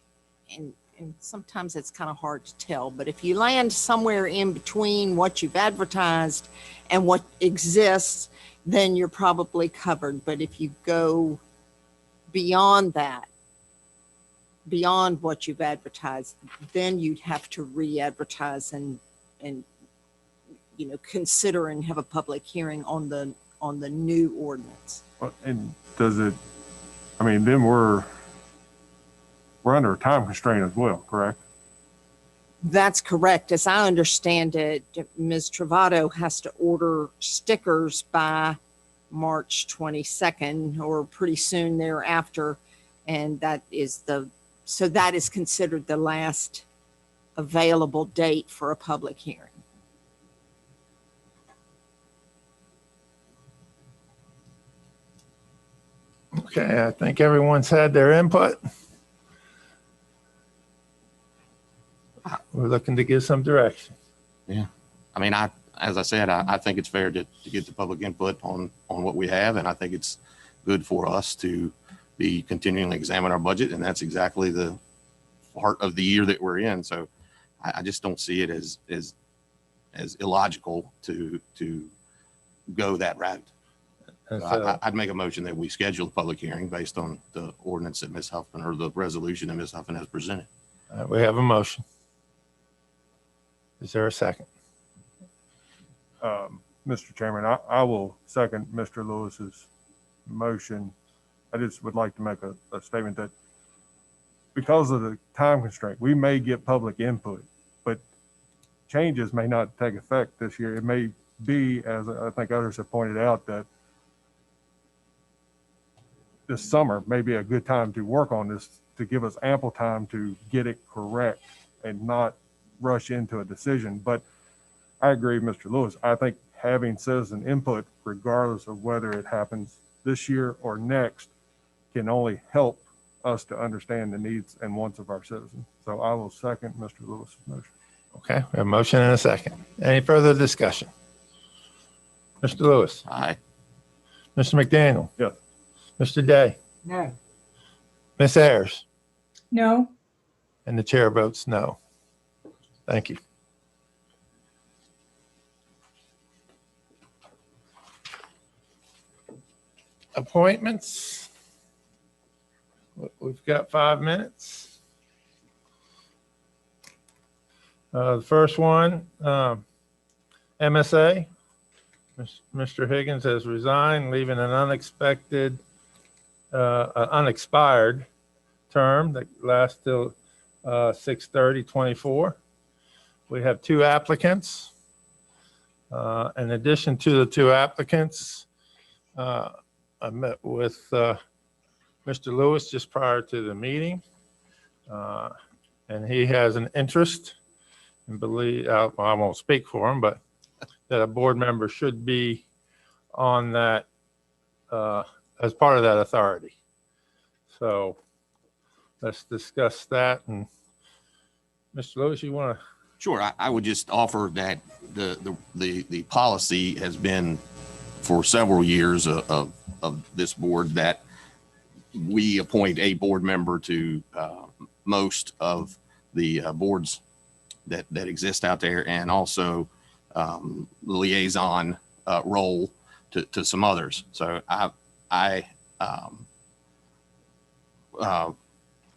And sometimes it's kind of hard to tell, but if you land somewhere in between what you've advertised and what exists, then you're probably covered. But if you go beyond that, beyond what you've advertised, then you'd have to re-advertise and consider and have a public hearing on the new ordinance. And does it, I mean, then we're under a time constraint as well, correct? That's correct. As I understand it, Ms. Travato has to order stickers by March 22nd or pretty soon thereafter. And that is considered the last available date for a public hearing. Okay, I think everyone's had their input. We're looking to give some direction. Yeah. I mean, as I said, I think it's fair to get the public input on what we have. And I think it's good for us to be continuing to examine our budget. And that's exactly the part of the year that we're in. So I just don't see it as illogical to go that route. So I'd make a motion that we schedule a public hearing based on the ordinance that Ms. Huffman, or the resolution that Ms. Huffman has presented. All right, we have a motion. Is there a second? Mr. Chairman, I will second Mr. Lewis's motion. I just would like to make a statement that because of the time constraint, we may get public input, but changes may not take effect this year. It may be, as I think others have pointed out, that this summer may be a good time to work on this, to give us ample time to get it correct and not rush into a decision. But I agree with Mr. Lewis. I think having citizen input, regardless of whether it happens this year or next, can only help us to understand the needs and wants of our citizens. So I will second Mr. Lewis's motion. Okay, we have a motion and a second. Any further discussion? Mr. Lewis, Aye. Mr. McDaniel, Yes. Mr. Day, No. Ms. Ayers, No, and the chair votes no. Thank you. Appointments. We've got 5 minutes. The first one, MSA. Mr. Higgins has resigned, leaving an unexpired term that lasts till 6/30/24. We have 2 applicants. In addition to the 2 applicants, I met with Mr. Lewis just prior to the meeting, and he has an interest and believe, I won't speak for him, but that a board member should be on that as part of that authority. So let's discuss that. And Mr. Lewis, you want to? Sure. I would just offer that the policy has been for several years of this board that we appoint a board member to most of the boards that exist out there, and also the liaison role to some others. So I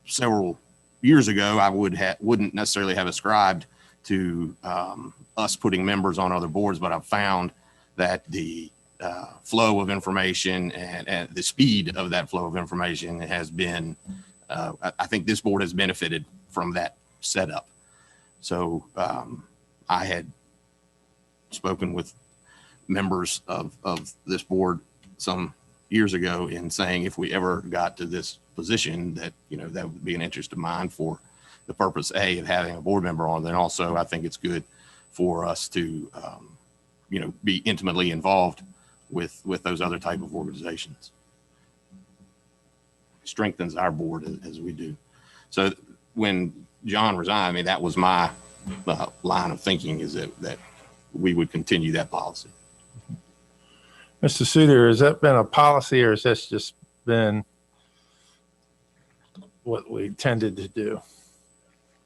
several years ago, I wouldn't necessarily have ascribed to us putting members on other boards, but I've found that the flow of information and the speed of that flow of information has been, I think this board has benefited from that setup. So I had spoken with members of this board some years ago in saying if we ever got to this position that, that would be an interest of mine for the purpose, A, of having a board member on. Then also, I think it's good for us to, be intimately involved with those other type of organizations. Strengthens our board as we do. So when John resigned, that was my line of thinking, is that we would continue that policy. Mr. Suter, has that been a policy, or has this just been what we tended to do?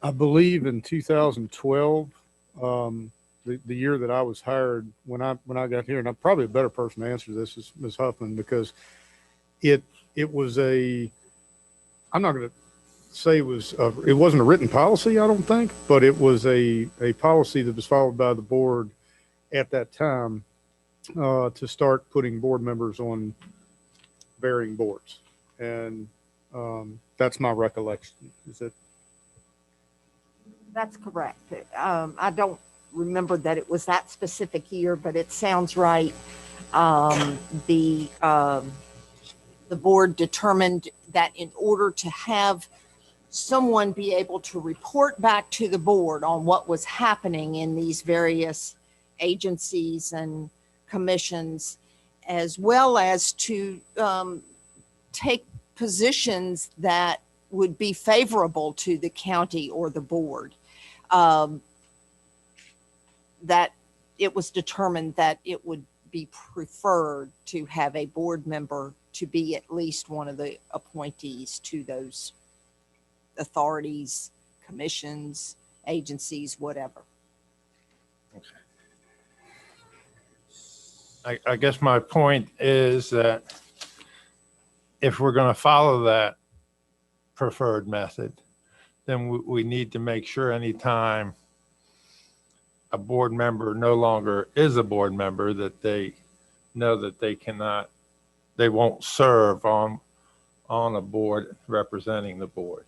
I believe in 2012, the year that I was hired, when I got here, and I'm probably a better person to answer this is Ms. Huffman, because it was I'm not going to say it wasn't a written policy, I don't think, but it was a policy that was followed by the board at that time to start putting board members on varying boards. And that's my recollection. Is it? That's correct. I don't remember that it was that specific year, but it sounds right. The board determined that in order to have someone be able to report back to the board on what was happening in these various agencies and commissions, as well as to take positions that would be favorable to the county or the board, that it was determined that it would be preferred to have a board member to be at least one of the appointees to those authorities, commissions, agencies, whatever. I guess my point is that if we're going to follow that preferred method, then we need to make sure anytime a board member no longer is a board member, that they know that they won't serve on a board representing the board.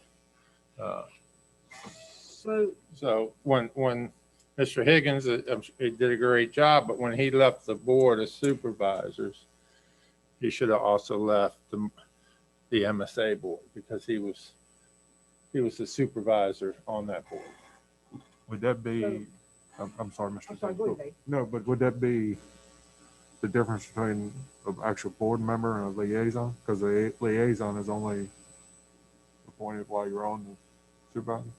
So when Mr. Higgins, he did a great job, but when he left the board of supervisors, he should have also left the MSA board, because he was the supervisor on that board. Would that be I'm sorry, Mr. I'm sorry, Tate. go ahead, Dave. No, but would that be the difference between an actual board member and a liaison? Because the liaison is only appointed while you're on the supervisor.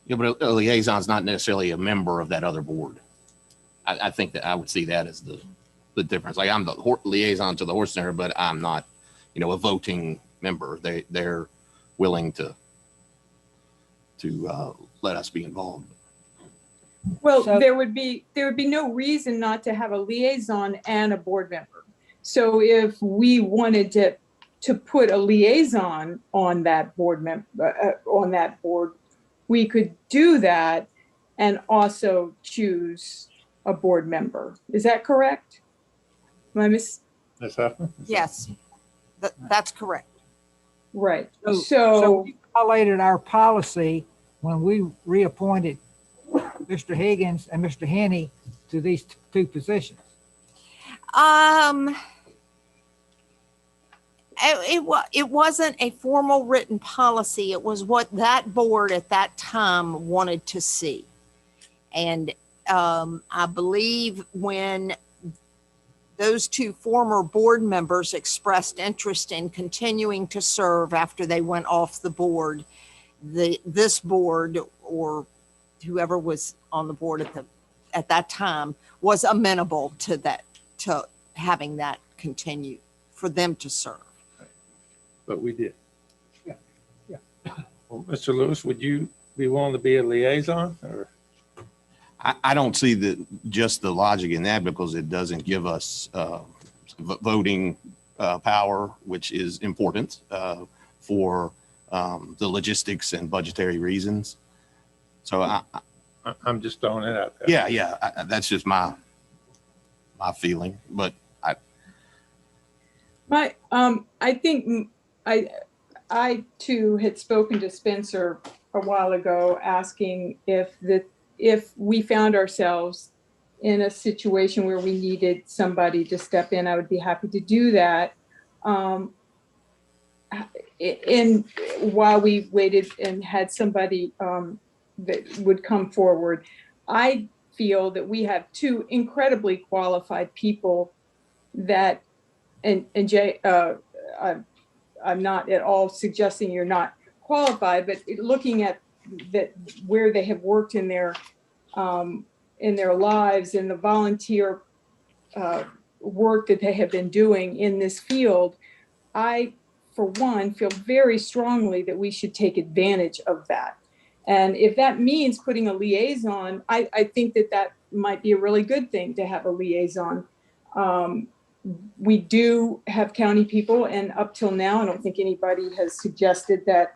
Yeah, but a liaison is not necessarily a member of that other board. I think that I would see that as the difference. Like I'm the liaison to the horse center, but I'm not, a voting member. They're willing to let us be involved. Well, So- there would be no reason not to have a liaison and a board member. So if we wanted to put a liaison on that board we could do that and also choose a board member. Is that correct? Am I Ms. Huffman? Yes, that's correct. right? So So we violated our policy when we reappointed Mr. Higgins and Mr. Henney to these two positions. It wasn't a formal written policy. It was what that board at that time wanted to see. And I believe when those two former board members expressed interest in continuing to serve after they went off the board, this board or whoever was on the board at that time was amenable to that, to having that continue for them to serve. But we did. Yeah. Well, Mr. Lewis, would you be willing to be a liaison or? I don't see just the logic in that because it doesn't give us voting power, which is important for the logistics and budgetary reasons. So I'm just throwing it out there. yeah, that's just my feeling. But I think I too had spoken to Spencer a while ago asking if we found ourselves in a situation where we needed somebody to step in, I would be happy to do that. And while we waited and had somebody that would come forward, I feel that we have two incredibly qualified people that, and Jay, I'm not at all suggesting you're not qualified, but looking at that where they have worked in their lives and the volunteer work that they have been doing in this field, I, for one, feel very strongly that we should take advantage of that. And if that means putting a liaison, I think that might be a really good thing to have a liaison. We do have county people, and up till now, I don't think anybody has suggested that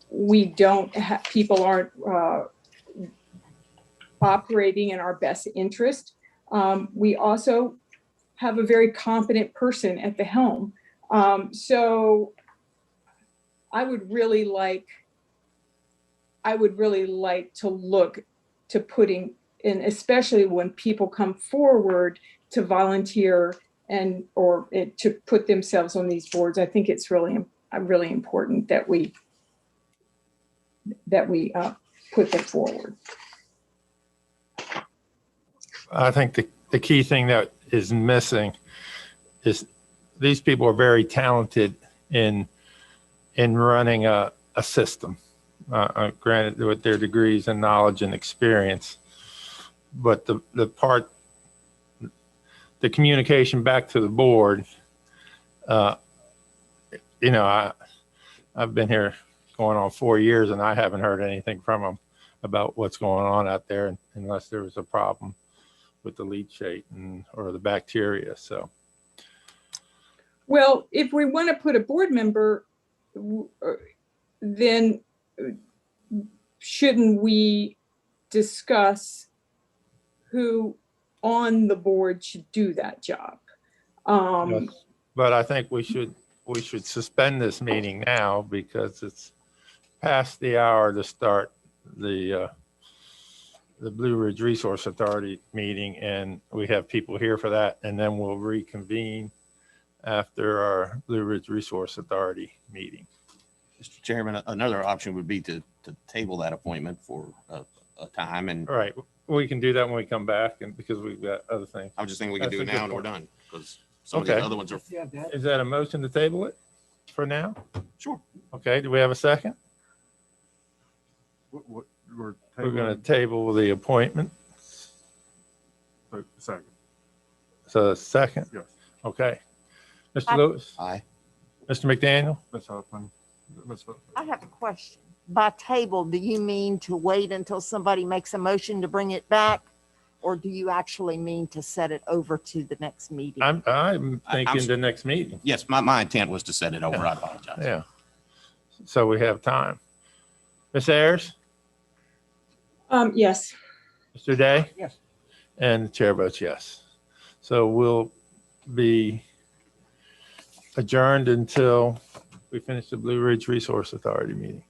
we don't have, people aren't operating in our best interest. We also have a very competent person at the helm. So I would really like to look to putting in, especially when people come forward to volunteer or to put themselves on these boards. I think it's really important that we put them forward. I think the key thing that is missing is these people are very talented in running a system, granted with their degrees and knowledge and experience. But the communication back to the board, I've been here going on 4 years and I haven't heard anything from them about what's going on out there unless there was a problem with the leachate or the bacteria. So, well, if we want to put a board member, then shouldn't we discuss who on the board should do that job? yes. But I think we should suspend this meeting now because it's past the hour to start the Blue Ridge Resource Authority meeting, and we have people here for that, and then we'll reconvene after our Blue Ridge Resource Authority meeting. Mr. Chairman, another option would be to to table that appointment for a time. And All right, we can do that when we come back, and because we've got other things. I was just thinking we could That's do a it good now and we're point. done, because some of the Okay. other ones are, Yeah, that- Is that a motion to table it for now? sure. Okay, do we have a second? We're We're going tabling- to table the appointment. Second, So a second, yes. okay. Mr. Lewis, Aye. Mr. McDaniel, Ms. Huffman, Ms. I have a question. By table, do you mean to wait until somebody makes a motion to bring it back? Or do you actually mean to set it over to the next meeting? I'm thinking s- the next meeting. Yes, my intent was to set it over. I apologize. Yeah. So we have time. Ms. Ayers, Yes. Mr. Day, Yes. and the chair votes yes. So we'll be adjourned until we finish the Blue Ridge Resource Authority meeting.